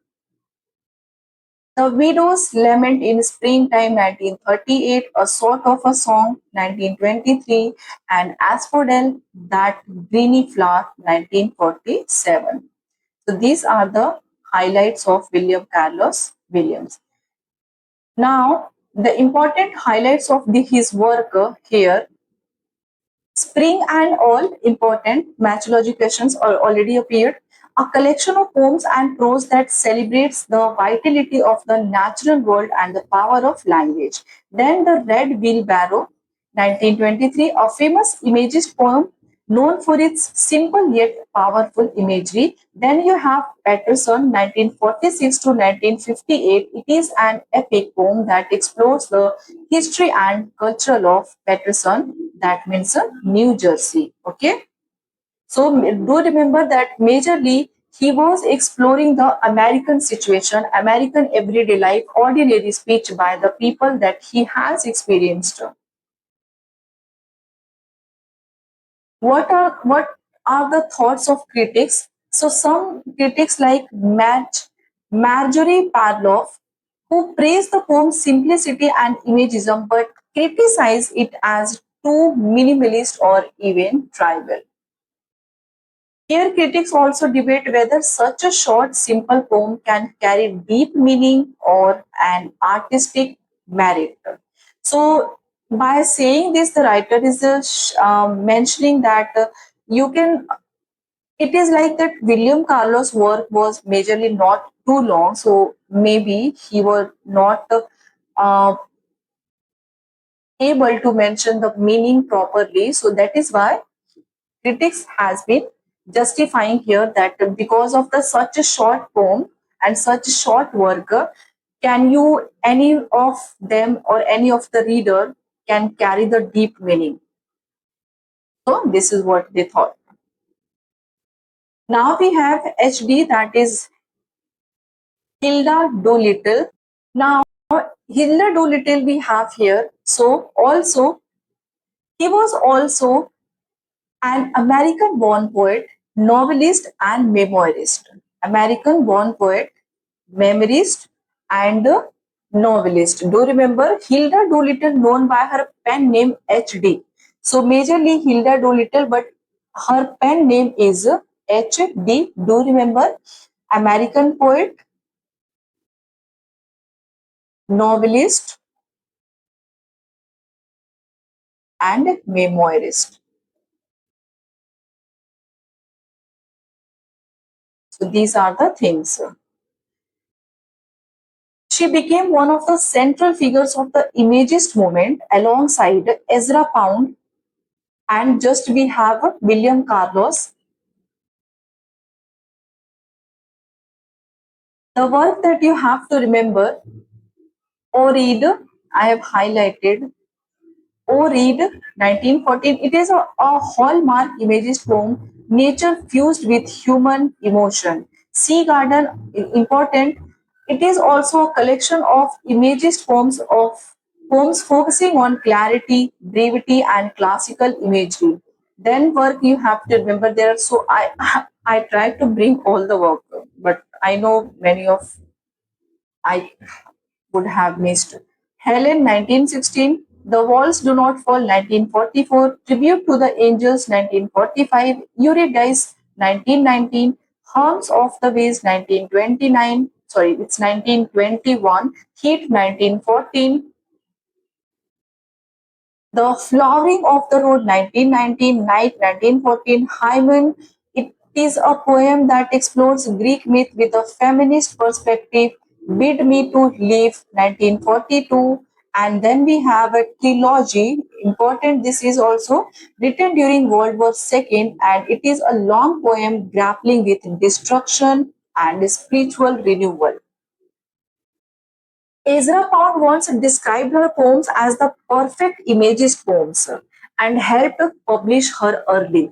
The Widow's Lament in Springtime 1938, A Sort of a Song 1923, and Asphodel That Greeny Flower 1947. So these are the highlights of William Carlos Williams. Now the important highlights of his work here. Spring and all important matchology questions are already appeared. A collection of poems and prose that celebrates the vitality of the natural world and the power of language. Then the Red Wheelbarrow, 1923, a famous imagist poem known for its simple yet powerful imagery. Then you have Patterson, 1946 to 1958. It is an epic poem that explores the history and culture of Patterson, that means New Jersey. Okay, so do remember that majorly he was exploring the American situation, American everyday life, ordinary speech by the people that he has experienced. What are the thoughts of critics? So some critics like Marjorie Parloff, who praise the poem's simplicity and imagism but criticize it as too minimalist or even trivial. Here, critics also debate whether such a short, simple poem can carry deep meaning or an artistic merit. So, by saying this, the writer is mentioning that you can. It is like that William Carlos' work was majorly not too long, so maybe he was not able to mention the meaning properly. So that is why critics has been justifying here that because of the such a short poem and such a short work, can you any of them or any of the reader can carry the deep meaning. So this is what they thought. Now we have HD, that is Hilda Doolittle. Now Hilda Doolittle we have here. So also he was also an American born poet, novelist, and memoirist. American born poet, memoirist, and novelist. Do remember Hilda Doolittle, known by her pen name HD. So, majorly Hilda Doolittle, but her pen name is HD. Do remember American poet, novelist, and memoirist. So, these are the things. She became one of the central figures of the Imagist movement alongside Ezra Pound, and just we have William Carlos. The work that you have to remember, or read, I have highlighted. O Reed, 1914. It is a hallmark imagist poem, nature fused with human emotion. Sea Garden, important. It is also a collection of imagist poems focusing on clarity, brevity, and classical imagery. Then work you have to remember there. So I tried to bring all the work, but I know many of I would have missed. Helen 1916, The Walls Do Not Fall 1944, Tribute to the Angels 1945, Eurydice 1919, Harms of the Ways 1929, sorry, it's 1921, Heat 1914, the Flowering of the Road 1919, Night 1914, Hymen. It is a poem that explores Greek myth with a feminist perspective. Bid Me to Live 1942. And then we have a trilogy. Important, this is also written during World War II, and it is a long poem grappling with destruction and spiritual renewal. Ezra Pound once described her poems as the perfect imagist poems and helped publish her early.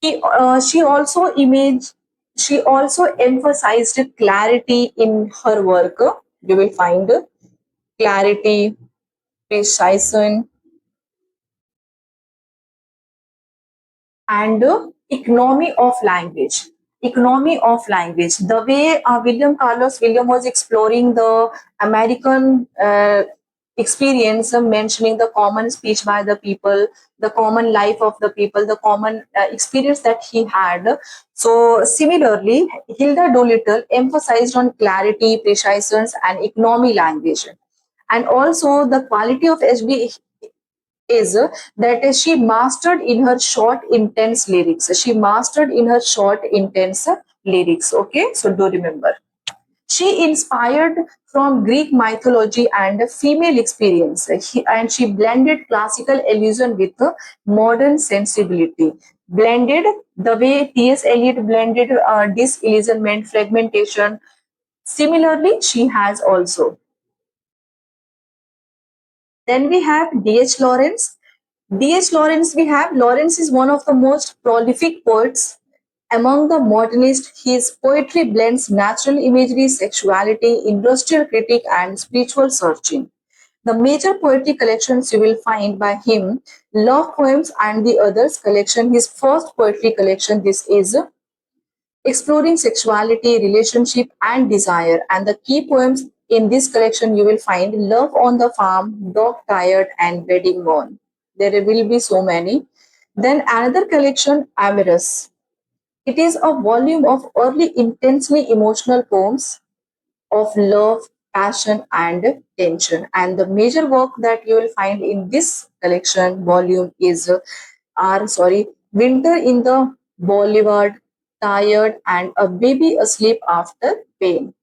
She also she also emphasized clarity in her work. You will find clarity, precision, and economy of language. Economy of language, the way William was exploring the American experience, mentioning the common speech by the people, the common life of the people, the common experience that he had. So similarly, Hilda Doolittle emphasized on clarity, precision, and economy language. And also the quality of HB is that she mastered in her short intense lyrics. She mastered in her short intense lyrics. Okay, so do remember, she inspired from Greek mythology and female experience. And she blended classical illusion with modern sensibility, blended the way T.S. Eliot blended disillusionment, fragmentation. Similarly, she has also. Then we have D.H. Lawrence. D.H. Lawrence, we have. Lawrence is one of the most prolific poets among the modernists. His poetry blends natural imagery, sexuality, industrial critique, and spiritual searching. The major poetry collections you will find by him, Love Poems and the Others collection, his first poetry collection, this is exploring sexuality, relationship, and desire. And the key poems in this collection you will find Love on the Farm, Dog Tired, and Wedding Gone. There will be so many. Then another collection, Amorous. It is a volume of early intensely emotional poems of love, passion, and tension. And the major work that you will find in this collection volume is Winter in the Boulevard, Tired, and A Baby Asleep After Pain.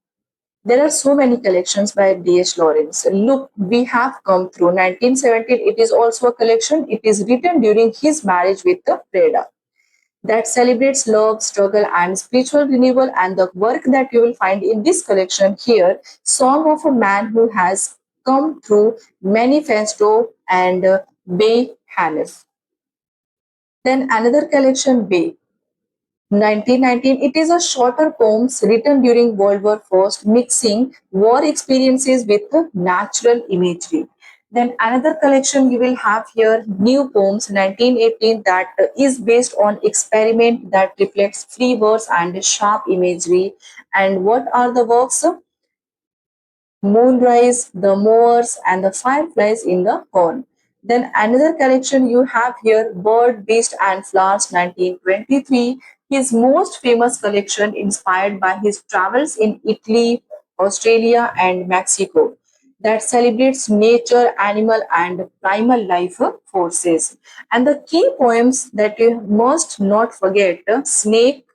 There are so many collections by D.H. Lawrence. Look, we have come through 1917. It is also a collection. It is written during his marriage with the Preda that celebrates love, struggle, and spiritual renewal. And the work that you will find in this collection here, Song of a Man Who Has Come Through, Manifesto, and Bay Hanif. Then another collection, Bay. 1919, it is a shorter poems written during World War I, mixing war experiences with natural imagery. Then another collection you will have here, New Poems 1918, that is based on experiment that reflects free verse and sharp imagery. And what are the works? Moonrise, the mowers, and the fireflies in the corn. Then another collection you have here, Bird, Beast and Flowers 1923, his most famous collection inspired by his travels in Italy, Australia and Mexico that celebrates nature, animal and primal life forces. And the key poems that you must not forget, Snake,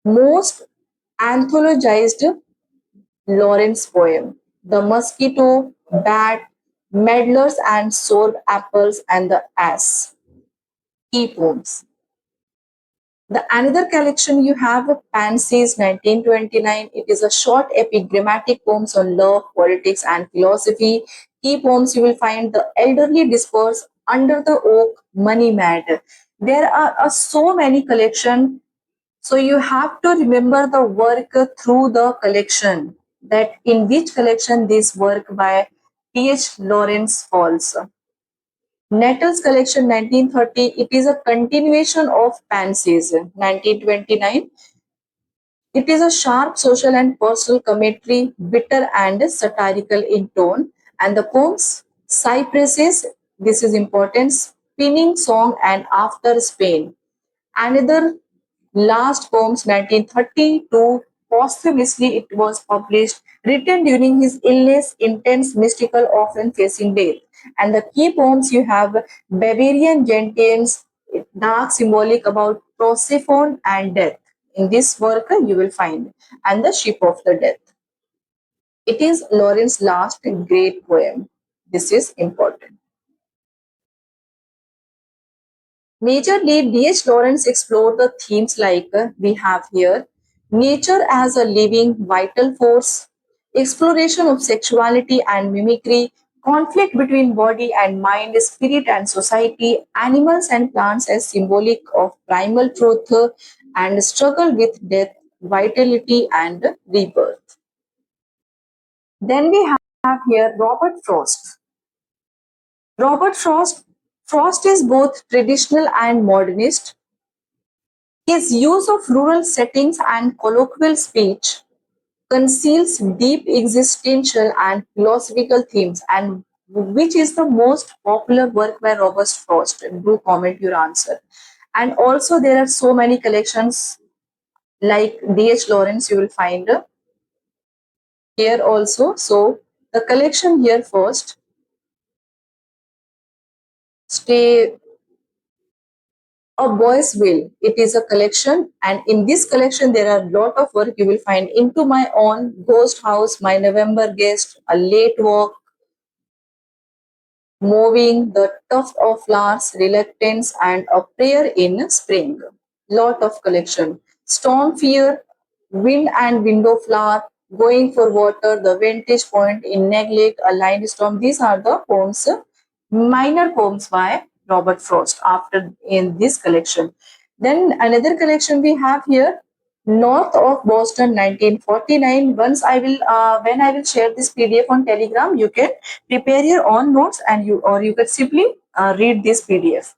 most anthologized Lawrence poem, The Mosquito, Bat, Meddlers and Sour Apples, and the Ass. Key poems. The another collection you have, Pansies 1929. It is a short epigrammatic poems on love, politics, and philosophy. Key poems you will find The Elderly Disperse, Under the Oak, Money Mad. There are so many collections, so you have to remember the work through the collection, that in which collection this work by T.H. Lawrence falls. Nettles collection 1930, it is a continuation of Pansies 1929. It is a sharp social and personal commentary, bitter and satirical in tone. And the poems, Cypresses, this is important, Spinning Song and After Spain. Another last poems 1932, posthumously it was published, written during his illness, intense, mystical, often facing death. And the key poems you have Bavarian Gentians, dark symbolic about Persephone and death. In this work you will find, and the Ship of the Death. It is Lawrence's last great poem. This is important. Majorly, D.H. Lawrence explored the themes like we have here nature as a living, vital force, exploration of sexuality and mimicry, conflict between body and mind, spirit and society, animals and plants as symbolic of primal truth, and struggle with death, vitality, and rebirth. Then we have here Robert Frost. Robert Frost. Frost is both traditional and modernist. His use of rural settings and colloquial speech conceals deep existential and philosophical themes. And which is the most popular work by Robert Frost? Do comment your answer. And also there are so many collections like D.H. Lawrence you will find here also. So the collection here first, stay A Boy's Will. It is a collection, and in this collection, there are a lot of work you will find. Into My Own, Ghost House, My November Guest, A Late Walk, Moving, The Tuft of Flowers, Reluctance, and A Prayer in Spring. Lot of collection. Storm Fear, Wind and Window Flower, Going for Water, The Vantage Point, In Neglect, A Line Storm. These are the poems, minor poems by Robert Frost after in this collection. Then another collection we have here, North of Boston 1949. Once I will when I will share this PDF on Telegram, you can prepare your own notes and you can simply read this PDF.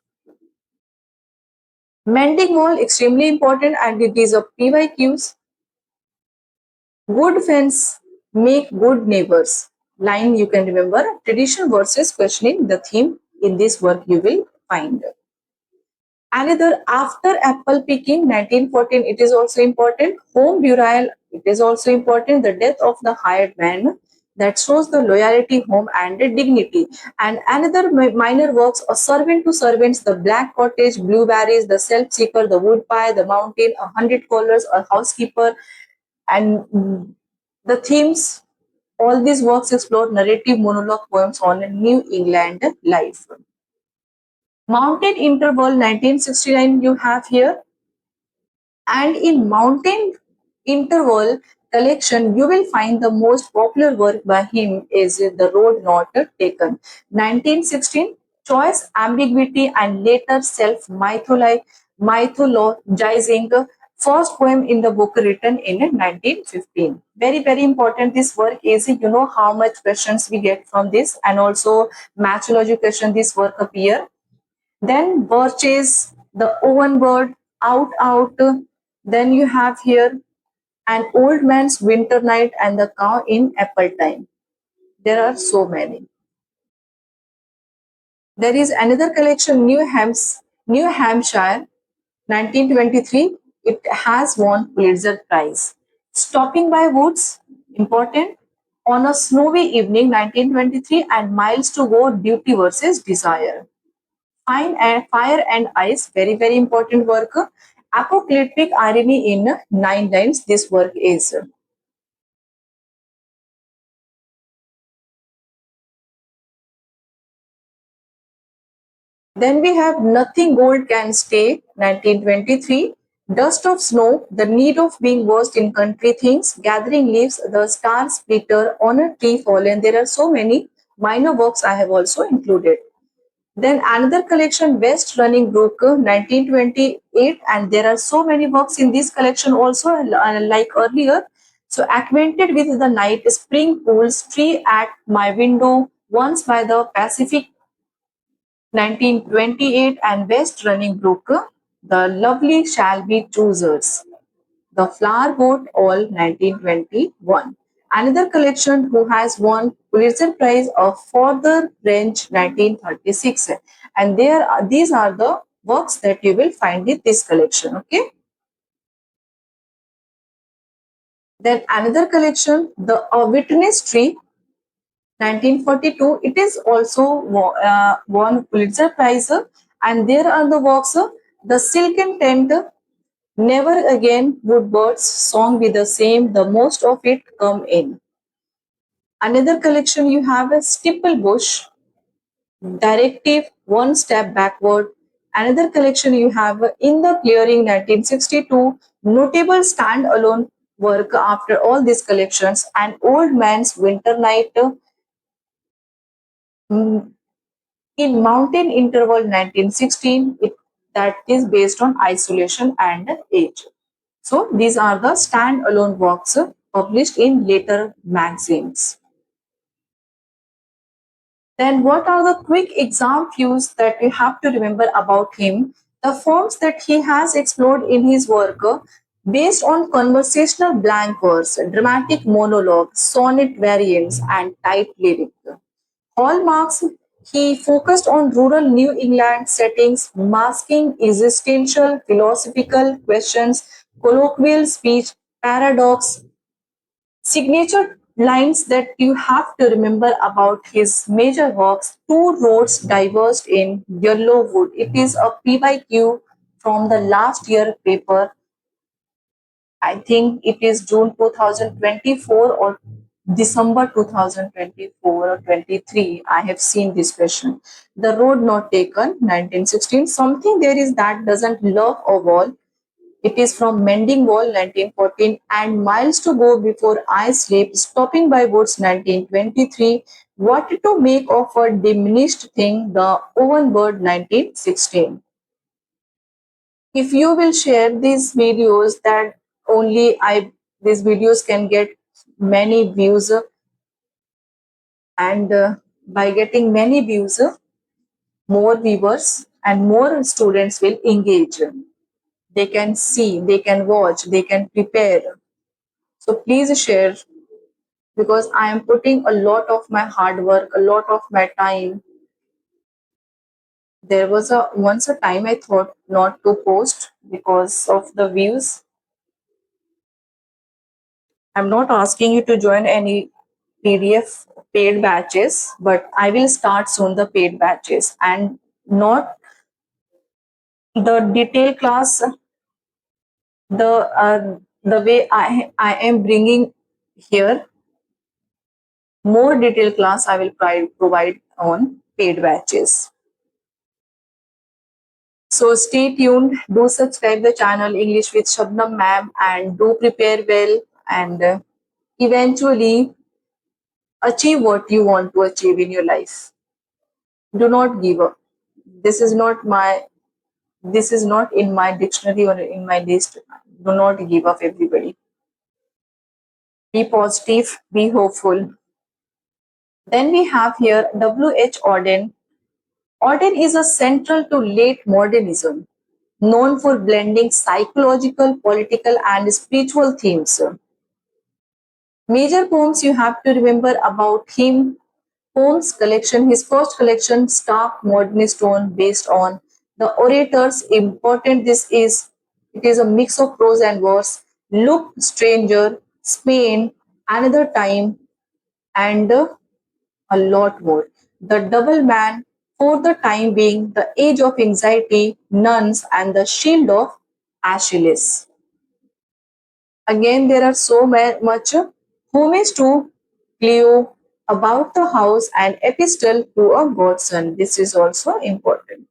Mending wall extremely important, and it is a PYQs. Good friends make good neighbors. Line you can remember. Tradition versus questioning, the theme in this work you will find. Another, After Apple Picking 1914, it is also important. Home Burial, it is also important. The Death of the Hired Man, that shows the loyalty, home and the dignity. And another minor works, A Servant to Servants, The Black Cottage, Blueberries, The Self-Seeker, The Wood Pie, The Mountain, 100 Callers, A Housekeeper, and The themes, all these works explore narrative monologue poems on New England life. Mountain Interval 1969 you have here, and in Mountain Interval collection you will find the most popular work by him is The Road Not Taken. 1916, choice, ambiguity and later self mythologizing, first poem in the book written in 1915. Very very important this work is, you know how much questions we get from this, and also matchology question this work appear. Then Birches, the Owen bird, out, out. Then you have here An Old Man's Winter Night and The Cow in Apple Time. There are so many. There is another collection, New Hampshire, 1923. It has won Pulitzer Prize. Stopping by Woods, important. On a Snowy Evening, 1923, and Miles to Go, Duty versus Desire. Fire and Ice, very very important work. Apocalyptic irony in 9 lines. This work is. Then we have Nothing Gold Can Stay, 1923. Dust of Snow, The Need of Being Versed in Country Things, Gathering Leaves, The Star Splitter, On a Tree Fallen. There are so many minor works I have also included. Then another collection, West Running Brook, 1928, and there are so many works in this collection also, like earlier. So, Acquainted with the Night, Spring Pools, Tree at My Window, Once by the Pacific, 1928, and West Running Brook, The Lovely Shall Be Choosers. The Flower Boat, all 1921. Another collection who has won Pulitzer Prize of For the French 1936. And these are the works that you will find in this collection. Okay. Then another collection, The Witness Tree 1942. It is also won Pulitzer Prize. And there are the works, The Silken Tent, Never Again Would Birds Song Be the Same, The Most of It Come In. Another collection you have is Stipple Bush, Directive, One Step Backward. Another collection you have In the Clearing 1962, notable standalone work after all these collections, An Old Man's Winter Night, mm, in Mountain Interval 1916, that is based on isolation and age. So these are the standalone works published in later magazines. Then what are the quick exam cues that we have to remember about him? The forms that he has explored in his work, based on conversational blank verse, dramatic monologue, sonnet variants, and tight lyric. Hallmarks, he focused on rural New England settings, masking existential philosophical questions, colloquial speech, paradox, signature lines that you have to remember about his major works. Two roads diverged in yellow wood. It is a PYQ from the last year paper. I think it is June 2024 or December 2024 or 23. I have seen this question. The road not taken, 1916. Something there is that doesn't love a wall. It is from Mending Wall, 1914, and Miles to Go Before I Sleep, Stopping by Woods, 1923, What to Make of a Diminished Thing, The Owen Bird, 1916. If you will share these videos, that only these videos can get many views, and by getting many views, more viewers and more students will engage. They can see, they can watch, they can prepare. So please share, because I am putting a lot of my hard work, a lot of my time. There was a once a time I thought not to post because of the views. I'm not asking you to join any PDF paid batches, but I will start soon the paid batches, and not the detailed class, the way I am bringing here more detailed class I will provide on paid batches. So stay tuned. Do subscribe the channel English with Shabnam ma'am and do prepare well and eventually achieve what you want to achieve in your life. Do not give up. This is not my this is not in my dictionary or in my list. Do not give up, everybody. Be positive, be hopeful. Then we have here W.H. Auden. Auden is a central to late modernism, known for blending psychological, political, and spiritual themes. Major poems you have to remember about him: Poems collection, his first collection, Stark Modernist Tone, based on the orators. Important this is, it is a mix of prose and verse. Look, Stranger, Spain, Another Time, and a lot more. The Double Man, For the Time Being, The Age of Anxiety, Nuns, and The Shield of Achilles. Again, there are so much homage to Cleo, About the House, and Epistle to a Godson. This is also important.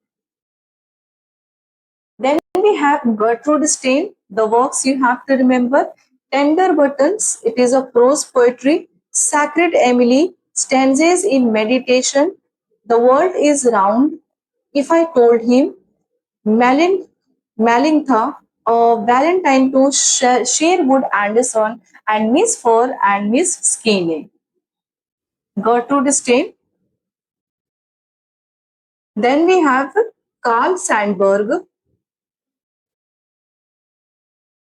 Then we have Gertrude Stein. The works you have to remember: Tender Buttons, it is a prose poetry. Sacred Emily, stanzas in meditation. The World is Round, If I Told Him. Malin, Malintha, Valentine to Sherwood Anderson, and Miss Fur and Miss Skinny. Gertrude Stein. Then we have Carl Sandburg,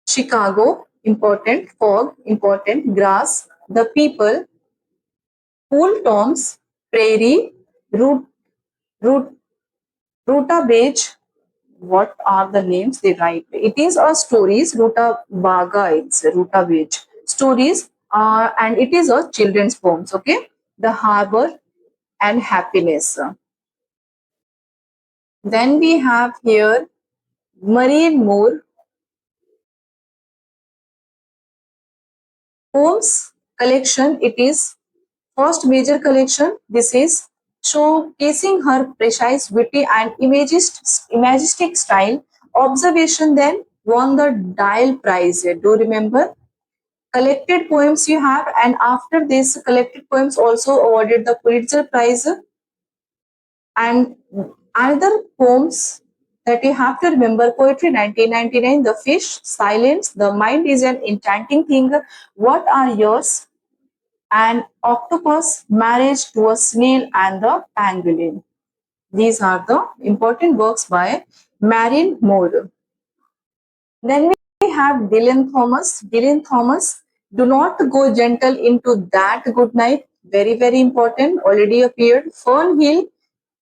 Chicago, important. Fog, important. Grass, The People, Cool Toms, Prairie, Root, Root, Ruta Beach. What are the names they write? It is a stories, Ruta Baga, it's Ruta Beach. Stories, and it is a children's poems, okay? The Harbor and Happiness. Then we have here Marine Moore, poems collection. It is first major collection. This is showcasing her precise, witty, and imagistic style. Observation then won the Dial Prize. Do remember? Collected poems you have, and after this collected poems also awarded the Pulitzer Prize. And another poems that you have to remember: Poetry 1999, The Fish, Silence, The Mind is an Enchanting Thing, What Are Yours, and Octopus, Marriage to a Snail, and The Pangolin. These are the important works by Marion Moore. Then we have Dylan Thomas. Dylan Thomas, Do Not Go Gentle Into That Good Night. Very, very important. Already appeared. Fern Hill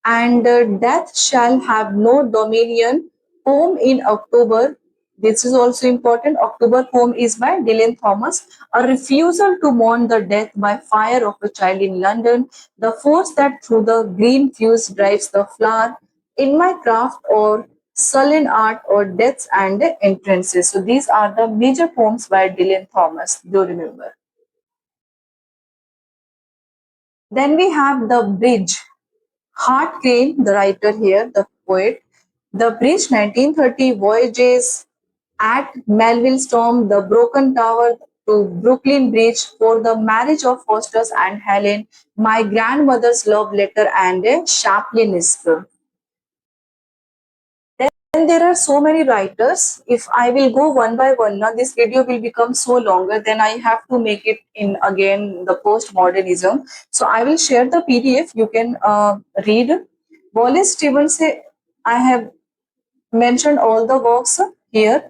and Death Shall Have No Dominion. Poem in October. This is also important. October poem is by Dylan Thomas. A refusal to mourn the death by fire of a child in London. The force that through the green fuse drives the flower. In My Craft, or Sullen Art, or Deaths and Entrances. So these are the major poems by Dylan Thomas. Do remember. Then we have The Bridge. Hart Crane, the writer here, the poet. The Bridge, 1930, Voyages at Melville Storm, The Broken Tower to Brooklyn Bridge, For the Marriage of Faustus and Helen, My Grandmother's Love Letter, and a Chaplinist. Then there are so many writers. If I will go one by one, now this video will become so longer. Then I have to make it in again the postmodernism. So I will share the PDF. You can read. Wallace Stevens. I have mentioned all the works here.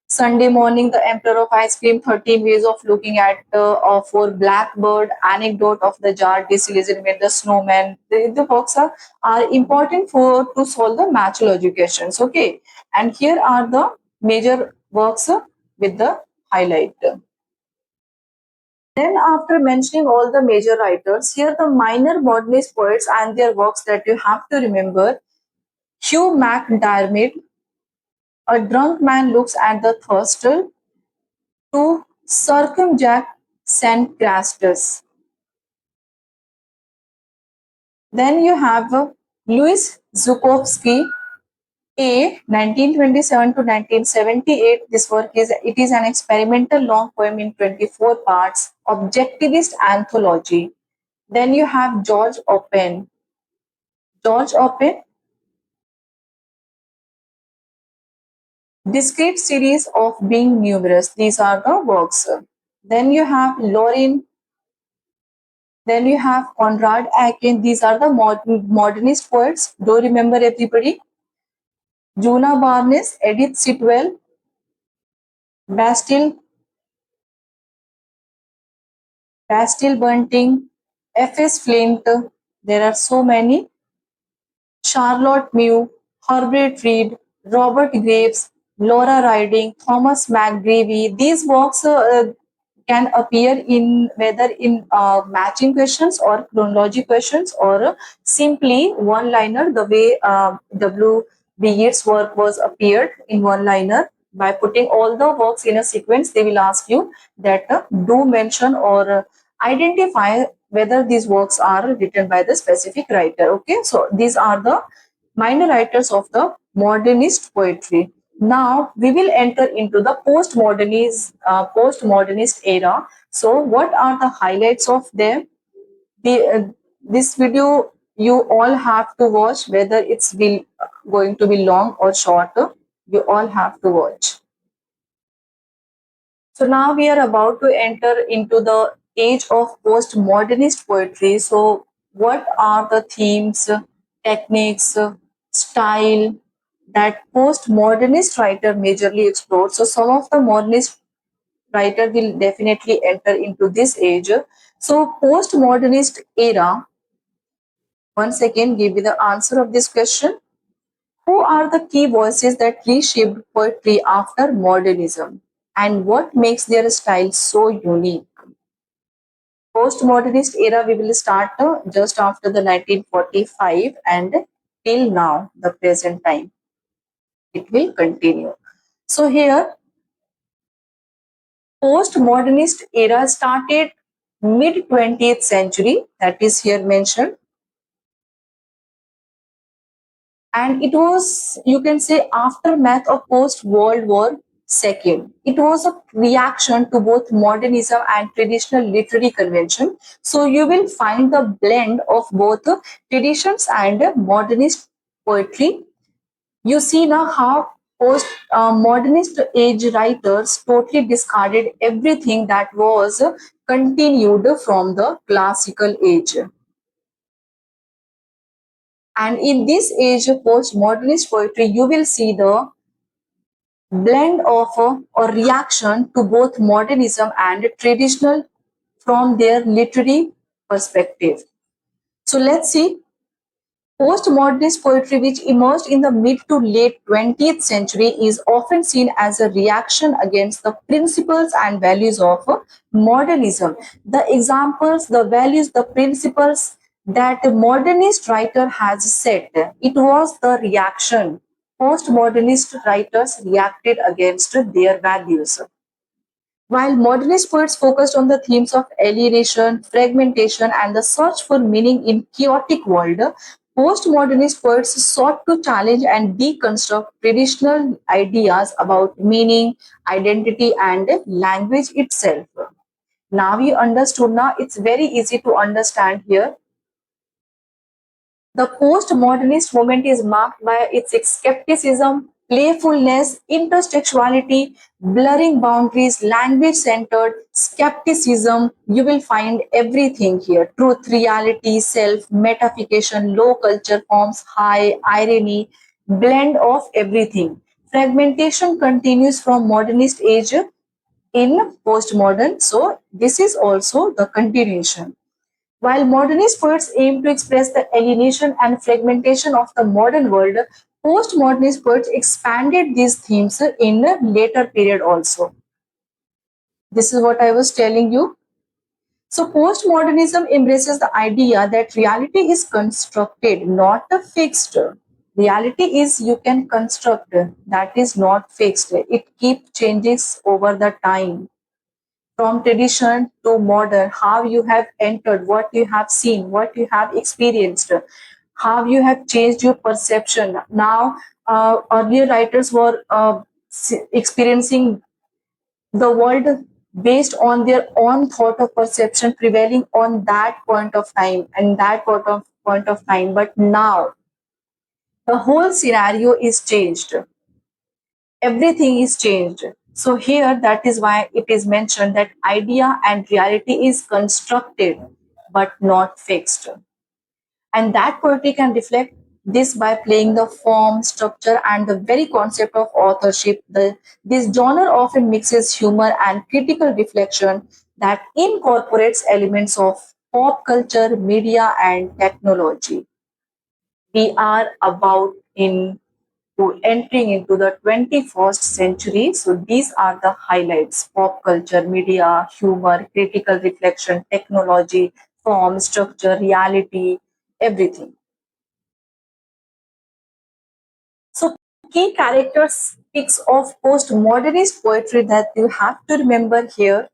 Sunday Morning, The Emperor of Ice Cream, 13 Ways of Looking at for Blackbird, Anecdote of the Jar, Disillusionment, The Snowman. The books are important for to solve the matchology questions. Okay, and here are the major works with the highlight. Then, after mentioning all the major writers, here the minor modernist poets and their works that you have to remember. Hugh MacDiarmid, A Drunk Man Looks at the Thirster, to circumject Sanchrastus. Then you have Louis Zukowski, A 1927 to 1978. This work is it is an experimental long poem in 24 parts, objectivist anthology. Then you have George Oppen. George Oppen, discrete series of being numerous. These are the works. Then you have Lauren. Then you have Conrad Aiken. These are the modernist poets. Do you remember everybody? Juna Barnes, Edith Sitwell, Bastille, Bastille Bunting, F.S. Flint. There are so many. Charlotte Mew, Herbert Reed, Robert Graves, Laura Riding, Thomas McGreevy. These works can appear in whether in matching questions or chronology questions or simply one liner, the way W. B. Yeats' work was appeared in one liner. By putting all the works in a sequence, they will ask you that do mention or identify whether these works are written by the specific writer. Okay, so these are the minor writers of the modernist poetry. Now we will enter into the postmodernist era. So what are the highlights of them? This video you all have to watch, whether it's going to be long or short. You all have to watch. So now we are about to enter into the age of postmodernist poetry. So what are the themes, techniques, style that postmodernist writer majorly explore? So some of the modernist writer will definitely enter into this age. So postmodernist era, once again give me the answer of this question. Who are the key voices that reshaped poetry after modernism? And what makes their style so unique? Postmodernist era we will start just after the 1945 and till now, the present time. It will continue. So here, postmodernist era started mid 20th century, that is here mentioned, and it was, you can say, aftermath of post World War II. It was a reaction to both modernism and traditional literary convention. So you will find the blend of both traditions and modernist poetry. You see now how post modernist age writers totally discarded everything that was continued from the classical age. And in this age of postmodernist poetry, you will see the blend of or reaction to both modernism and traditional from their literary perspective. So let's see. Postmodernist poetry, which emerged in the mid to late 20th century, is often seen as a reaction against the principles and values of modernism. The examples, the values, the principles that a modernist writer has set, it was the reaction. Postmodernist writers reacted against their values. While modernist poets focused on the themes of alienation, fragmentation, and the search for meaning in chaotic world, postmodernist poets sought to challenge and deconstruct traditional ideas about meaning, identity, and language itself. Now you understood. Now it's very easy to understand here. The postmodernist movement is marked by its skepticism, playfulness, intertextuality, blurring boundaries, language centered, skepticism. You will find everything here: truth, reality, self, metaphication, low culture forms, high, irony, blend of everything. Fragmentation continues from modernist age in postmodern. So, this is also the continuation. While modernist poets aim to express the alienation and fragmentation of the modern world, postmodernist poets expanded these themes in a later period also. This is what I was telling you. So, postmodernism embraces the idea that reality is constructed, not a fixed. Reality is you can construct, that is not fixed. It keeps changes over the time. from tradition to modern, how you have entered, what you have seen, what you have experienced, how you have changed your perception. Now, earlier writers were experiencing the world based on their own thought of perception prevailing on that point of time and that point of time. But now the whole scenario is changed. Everything is changed. So here that is why it is mentioned that idea and reality is constructed but not fixed. And that poetry can reflect this by playing the form, structure, and the very concept of authorship. This genre often mixes humor and critical reflection that incorporates elements of pop culture, media, and technology. We are about in to entering into the 21st century. So these are the highlights: pop culture, media, humor, critical reflection, technology, form, structure, reality, everything. So key characteristics of postmodernist poetry that you have to remember here: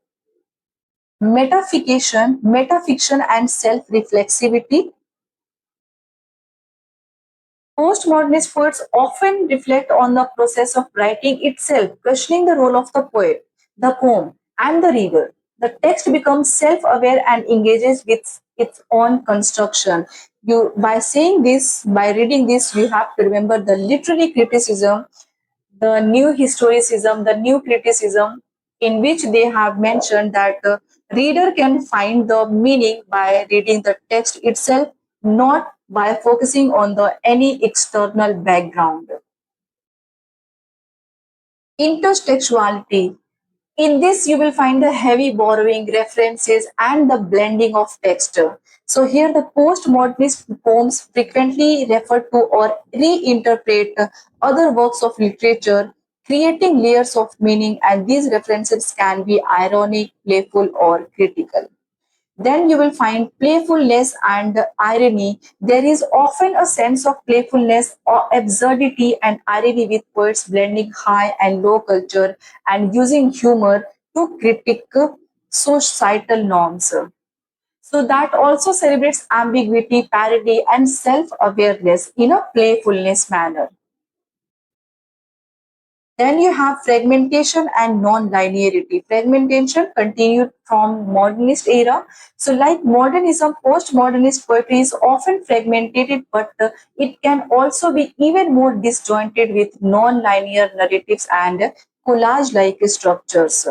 metafiction and self-reflexivity. Postmodernist poets often reflect on the process of writing itself, questioning the role of the poet, the poem, and the reader. The text becomes self-aware and engages with its own construction. You, by saying this, by reading this, you have to remember the literary criticism, the new historicism, the new criticism, in which they have mentioned that the reader can find the meaning by reading the text itself, not by focusing on the any external background. Intertextuality. In this, you will find the heavy borrowing, references, and the blending of text. So here, the postmodernist poems frequently refer to or reinterpret other works of literature, creating layers of meaning, and these references can be ironic, playful, or critical. Then you will find playfulness and irony. There is often a sense of playfulness or absurdity and irony with poets blending high and low culture and using humor to critique societal norms. So that also celebrates ambiguity, parody, and self-awareness in a playfulness manner. Then you have fragmentation and non-linearity. Fragmentation continued from modernist era. So like modernism, postmodernist poetry is often fragmented, but it can also be even more disjointed with non-linear narratives and collage-like structures.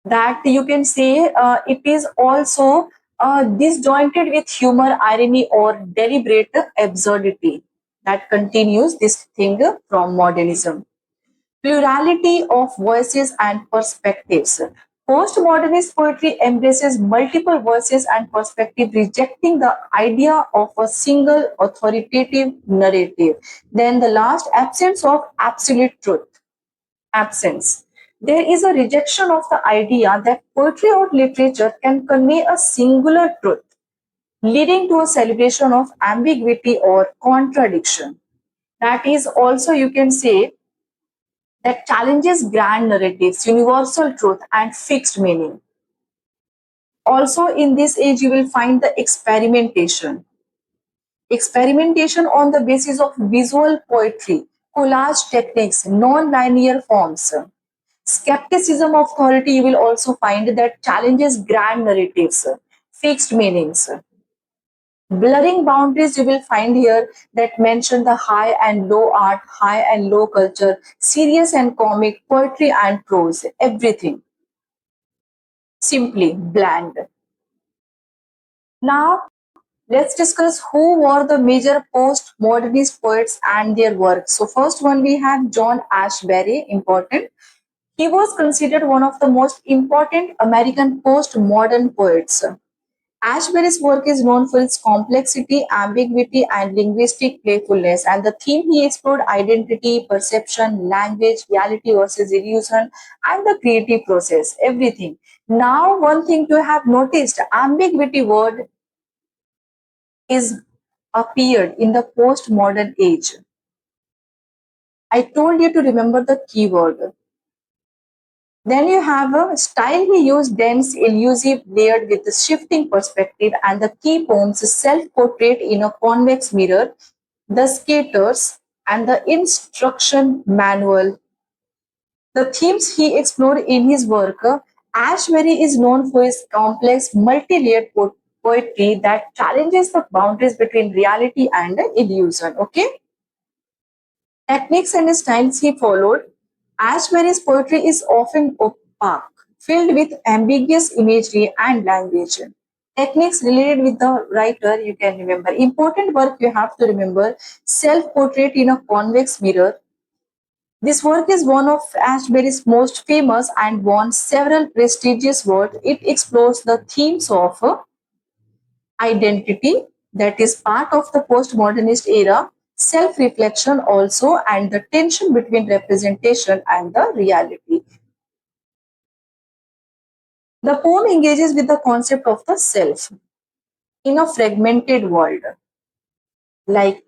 That you can say it is also disjointed with humor, irony, or deliberate absurdity. That continues this thing from modernism. Plurality of voices and perspectives. Postmodernist poetry embraces multiple voices and perspectives, rejecting the idea of a single authoritative narrative. Then the last, absence of absolute truth. Absence. There is a rejection of the idea that poetry or literature can convey a singular truth, leading to a celebration of ambiguity or contradiction. That is also, you can say, that challenges grand narratives, universal truth, and fixed meaning. Also, in this age, you will find the experimentation. Experimentation on the basis of visual poetry, collage techniques, non-linear forms. Skepticism of authority, you will also find that challenges grand narratives, fixed meanings. Blurring boundaries, you will find here that mention the high and low art, high and low culture, serious and comic, poetry and prose, everything. Simply bland. Now, let's discuss who were the major post-modernist poets and their works. So, first one we have John Ashbery, important. He was considered one of the most important American post-modern poets. Ashbery's work is known for its complexity, ambiguity, and linguistic playfulness. And the theme he explored: identity, perception, language, reality versus illusion, and the creative process, everything. Now, one thing you have noticed: ambiguity word is appeared in the postmodern age. I told you to remember the keyword. Then you have a style he used dense, elusive, layered with a shifting perspective, and the key poems self-portrait in a convex mirror, the skaters, and the instruction manual. The themes he explored in his work, Ashbery is known for his complex, multi-layered poetry that challenges the boundaries between reality and illusion. Okay, techniques and styles he followed. Ashbery's poetry is often opaque, filled with ambiguous imagery and language. Techniques related with the writer you can remember. Important work you have to remember: self-portrait in a convex mirror. This work is one of Ashbery's most famous and won several prestigious awards. It explores the themes of identity, that is part of the postmodernist era, self-reflection also, and the tension between representation and the reality. The poem engages with the concept of the self in a fragmented world. Like,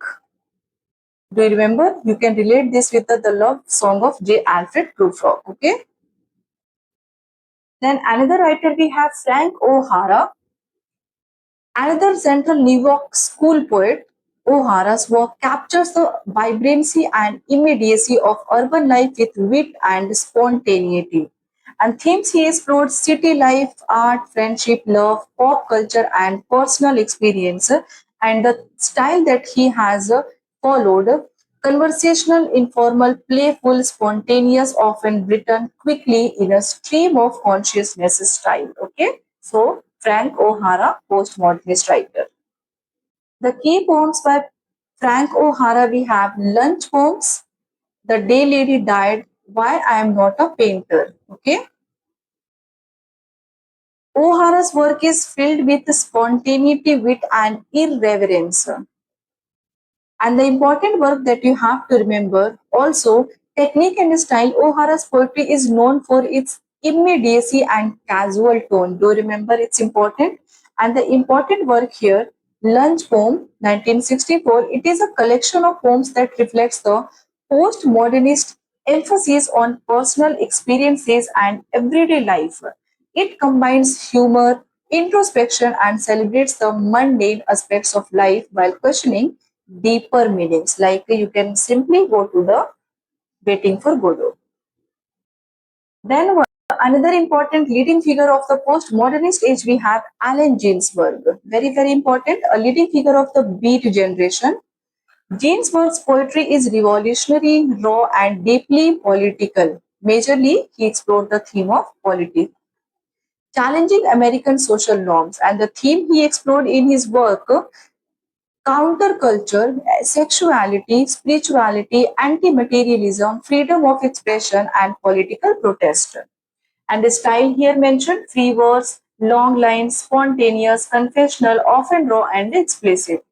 do you remember? You can relate this with the love song of J. Alfred Prufrock. Okay. Then another writer we have Frank O'Hara. Another central New York school poet, O'Hara's work captures the vibrancy and immediacy of urban life with wit and spontaneity. And themes he explored: city life, art, friendship, love, pop culture, and personal experience. And the style that he has followed: conversational, informal, playful, spontaneous, often written quickly in a stream of consciousness style. Okay, so Frank O'Hara, postmodernist writer. The key poems by Frank O'Hara we have Lunch Poems, The Day Lady Died, Why I Am Not a Painter. Okay, O'Hara's work is filled with spontaneity, wit, and irreverence. And the important work that you have to remember also, technique and style. O'Hara's poetry is known for its immediacy and casual tone. Do remember, it's important. And the important work here, Lunch Poem 1964, it is a collection of poems that reflects the postmodernist emphasis on personal experiences and everyday life. It combines humor, introspection, and celebrates the mundane aspects of life while questioning deeper meanings. Like you can simply go to the Waiting for Godot. Then another important leading figure of the postmodernist age we have Allen Ginsberg. Very, very important, a leading figure of the Beat generation. Ginsberg's poetry is revolutionary, raw, and deeply political. Majorly, he explored the theme of politics, challenging American social norms, and the theme he explored in his work: counterculture, sexuality, spirituality, anti-materialism, freedom of expression, and political protest. And the style here mentioned: free verse, long lines, spontaneous, confessional, often raw and explicit.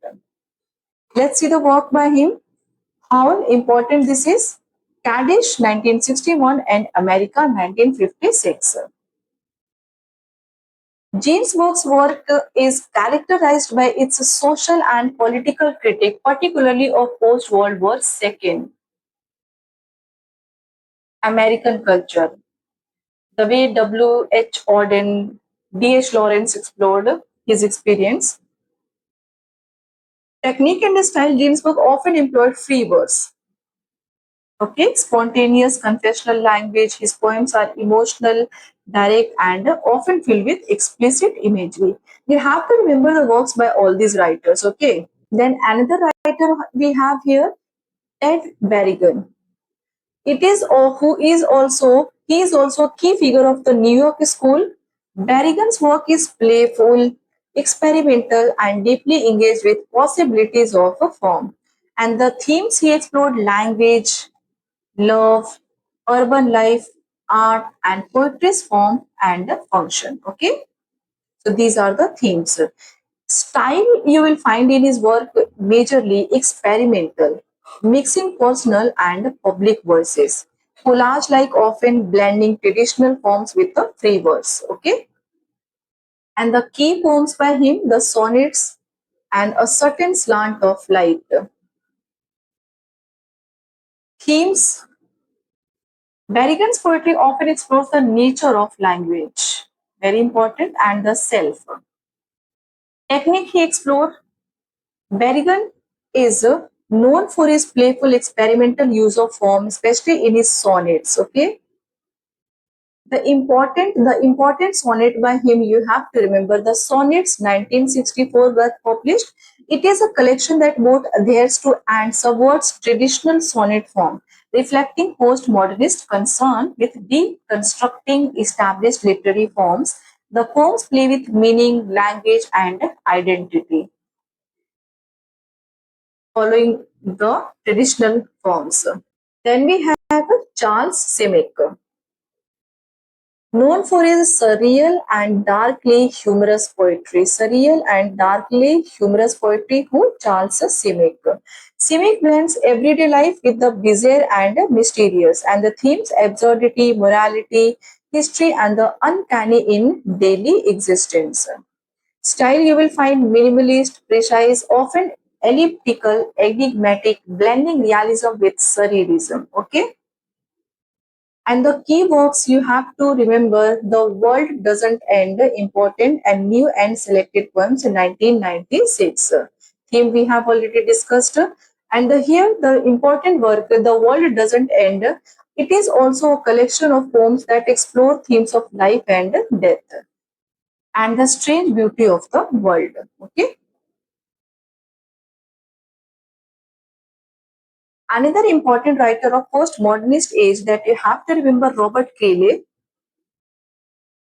Let's see the work by him. How important this is. Kaddish 1961 and America 1956. Ginsberg's work is characterized by its social and political critique, particularly of post-World War II American culture. The way W. H. Auden, D. H. Lawrence explored his experience. Technique and style, Ginsberg often employed free verse. Okay, spontaneous confessional language. His poems are emotional, direct, and often filled with explicit imagery. You have to remember the works by all these writers. Okay. Then another writer we have here, Ted Berrigan. It is who is also he is also a key figure of the New York school. Berrigan's work is playful, experimental, and deeply engaged with possibilities of a form. And the themes he explored: language, love, urban life, art, and poetry's form and function. Okay, so these are the themes. Style you will find in his work majorly experimental, mixing personal and public voices. Collage like, often blending traditional forms with the free verse. Okay, and the key poems by him, the sonnets and a certain slant of light. Themes Berrigan's poetry often explores the nature of language, very important, and the self. Technique he explored. Berrigan is known for his playful experimental use of form, especially in his sonnets. Okay, the important sonnet by him you have to remember the sonnets 1964 were published. It is a collection that both adheres to and subverts traditional sonnet form, reflecting postmodernist concern with deconstructing established literary forms. The poems play with meaning, language, and identity, following the traditional forms. Then we have Charles Simic. Known for his surreal and darkly humorous poetry. Surreal and darkly humorous poetry, who Charles Simic. Simic blends everyday life with the bizarre and mysterious, and the themes absurdity, morality, history, and the uncanny in daily existence. Style you will find minimalist, precise, often elliptical, enigmatic, blending realism with surrealism. Okay. And the key works you have to remember The World Doesn't End, Important and New and Selected Poems in 1996. Theme we have already discussed. And here the important work, The World Doesn't End, it is also a collection of poems that explore themes of life and death and the strange beauty of the world. Okay. Another important writer of postmodernist age that you have to remember, Robert Cayley,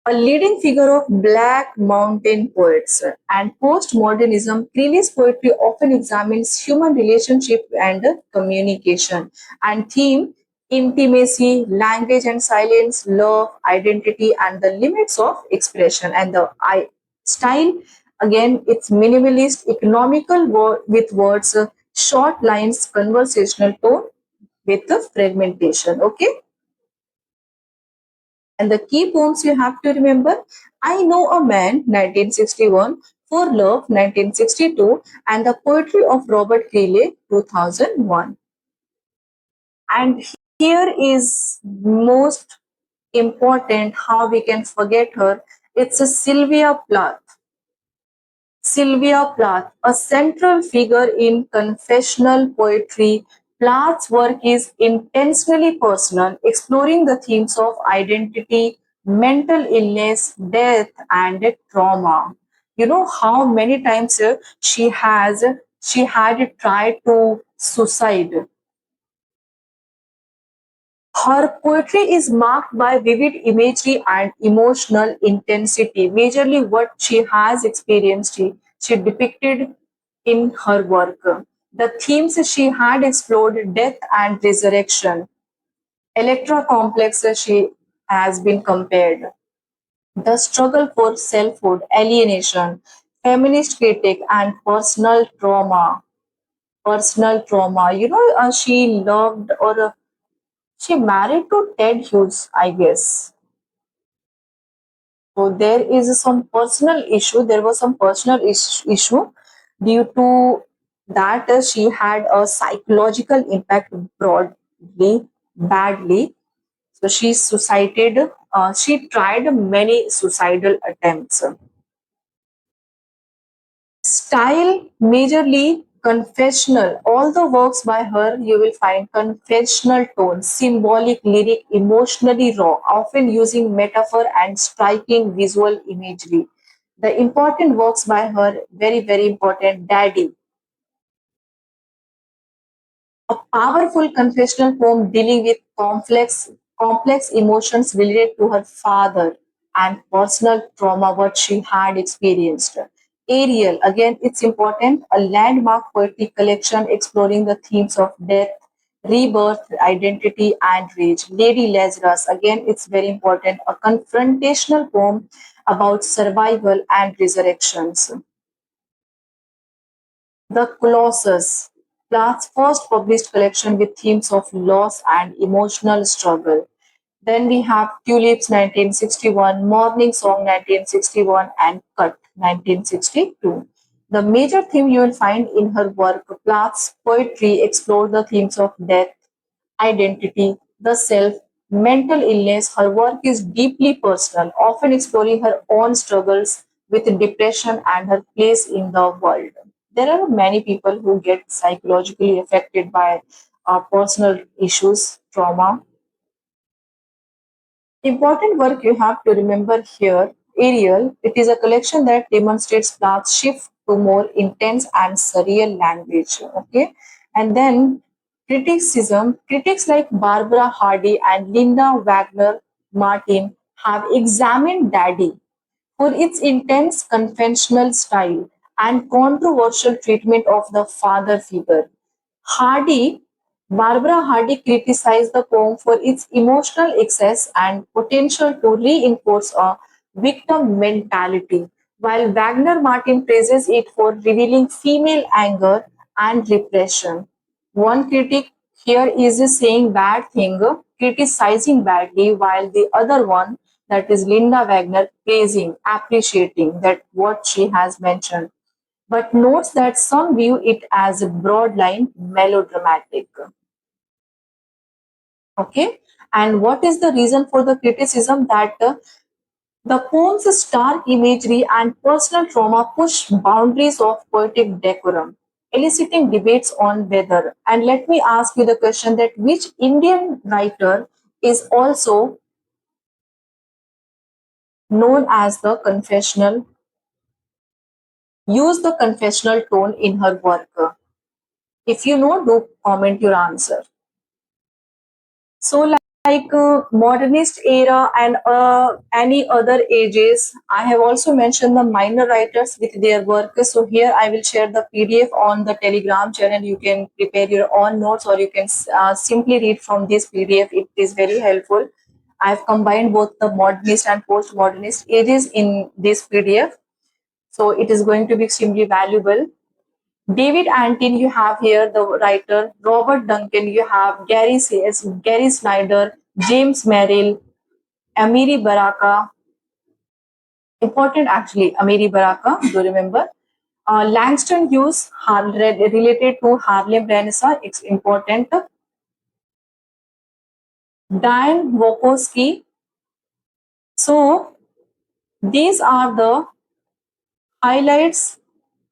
a leading figure of Black Mountain poets and postmodernism. Creeley's poetry often examines human relationship and communication and theme intimacy, language and silence, love, identity, and the limits of expression. And the style, again, it's minimalist, economical with words, short lines, conversational tone with the fragmentation. Okay. And the key poems you have to remember, I Know a Man, 1961, For Love, 1962, and The Poetry of Robert Greeley, 2001. And here is most important how we can forget her. It's a Sylvia Plath. Sylvia Plath, a central figure in confessional poetry. Plath's work is intentionally personal, exploring the themes of identity, mental illness, death, and trauma. You know how many times she had tried to suicide. Her poetry is marked by vivid imagery and emotional intensity. Majorly, what she has experienced, she depicted in her work. The themes she had explored, death and resurrection. Electra complex, she has been compared. The struggle for selfhood, alienation, feminist critic, and personal trauma. Personal trauma. She loved or she married to Ted Hughes, I guess. So there is some personal issue. There was some personal issue due to that she had a psychological impact broadly, badly. So she suicided. She tried many suicidal attempts. Style majorly confessional. All the works by her you will find confessional tones, symbolic, lyric, emotionally raw, often using metaphor and striking visual imagery. The important works by her, very, very important, Daddy, a powerful confessional poem dealing with complex emotions related to her father and personal trauma what she had experienced. Ariel, again, it's important, a landmark poetic collection exploring the themes of death, rebirth, identity, and rage. Lady Lazarus, again, it's very important, a confrontational poem about survival and resurrections. The Colossus, Plath's first published collection with themes of loss and emotional struggle. Then we have Tulips 1961, Morning Song 1961, and Cut 1962. The major theme you will find in her work, Plath's poetry explored the themes of death, identity, the self, mental illness, her work is deeply personal, often exploring her own struggles with depression and her place in the world. There are many people who get psychologically affected by personal issues, trauma. Important work you have to remember here, Ariel, it is a collection that demonstrates Plath's shift to more intense and surreal language. Okay. And then criticism, critics like Barbara Hardy and Linda Wagner Martin have examined Daddy for its intense conventional style and controversial treatment of the father figure. Hardy, Barbara Hardy criticized the poem for its emotional excess and potential to reinforce a victim mentality, while Wagner Martin praises it for revealing female anger and repression. One critic here is saying bad thing, criticizing badly, while the other one, that is Linda Wagner, praising, appreciating that what she has mentioned, but notes that some view it as a broad-line melodramatic. Okay, and what is the reason for the criticism that the poem's stark imagery and personal trauma push boundaries of poetic decorum, eliciting debates on whether. And let me ask you the question that which Indian writer is also known as the confessional, use the confessional tone in her work? If you know, do comment your answer. So, modernist era and any other ages, I have also mentioned the minor writers with their work. So here I will share the PDF on the Telegram channel. You can prepare your own notes, or you can simply read from this PDF. It is very helpful. I have combined both the modernist and postmodernist ages in this PDF. So it is going to be extremely valuable. David Antin, you have here the writer. Robert Duncan, you have Gary Sayers, Gary Snyder, James Merrill, Amiri Baraka. Important actually, Amiri Baraka, do remember. Langston Hughes, related to Harlem Renaissance, it's important. Diane Wokowski. So these are the highlights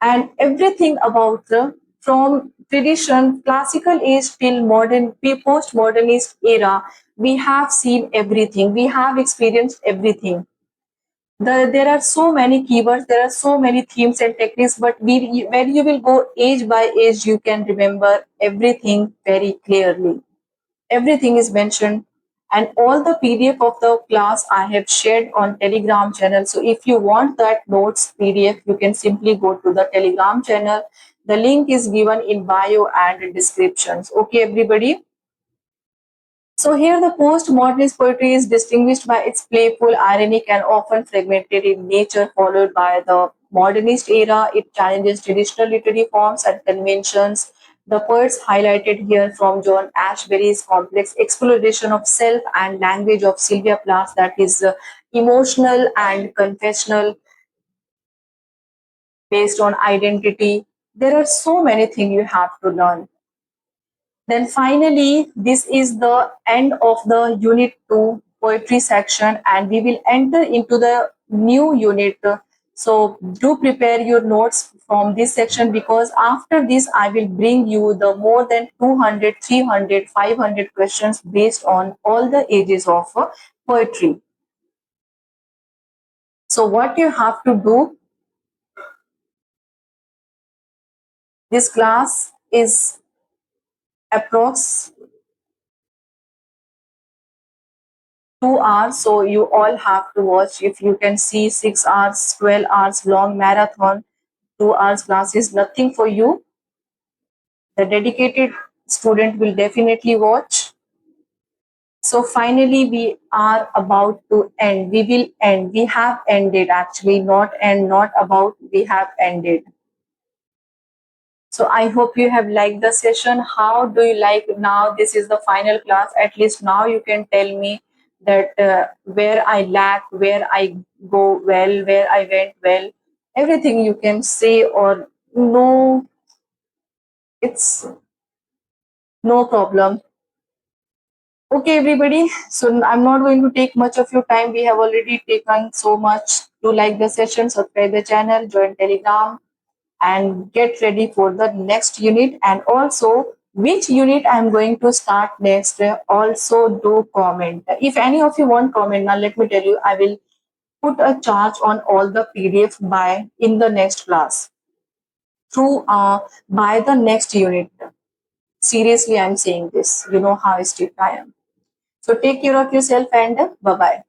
and everything about the from tradition, classical age till modern, post-modernist era. We have seen everything. We have experienced everything. There are so many keywords, there are so many themes and techniques, but when you will go age by age, you can remember everything very clearly. Everything is mentioned, and all the PDF of the class I have shared on Telegram channel. So if you want that notes PDF, you can simply go to the Telegram channel. The link is given in bio and descriptions. Okay, everybody. So here the postmodernist poetry is distinguished by its playful, ironic, and often fragmented in nature, followed by the modernist era. It challenges traditional literary forms and conventions. The poets highlighted here from John Ashbery's complex exploration of self and language of Sylvia Plath, that is emotional and confessional, based on identity. There are so many things you have to learn. Then finally, this is the end of the unit 2 poetry section, and we will enter into the new unit. So do prepare your notes from this section, because after this I will bring you the more than 200, 300, 500 questions based on all the ages of poetry. So what you have to do, this class is approx 2 hours, so you all have to watch. If you can see 6 hours, 12 hours long marathon, 2 hours class is nothing for you. The dedicated student will definitely watch. So finally, we are about to end. We will end. We have ended actually, not end, not about, we have ended. So I hope you have liked the session. How do you like now? This is the final class. At least now you can tell me that where I lack, where I go well, where I went well. Everything you can say, or no, it's no problem. Okay, everybody. So I'm not going to take much of your time. We have already taken so much. To like the session, subscribe the channel, join Telegram, and get ready for the next unit. And also, which unit I'm going to start next, also do comment. If any of you want comment, now let me tell you, I will put a charge on all the PDF by in the next class through by the next unit. Seriously, I'm saying this. You know how strict I am. So take care of yourself and bye bye.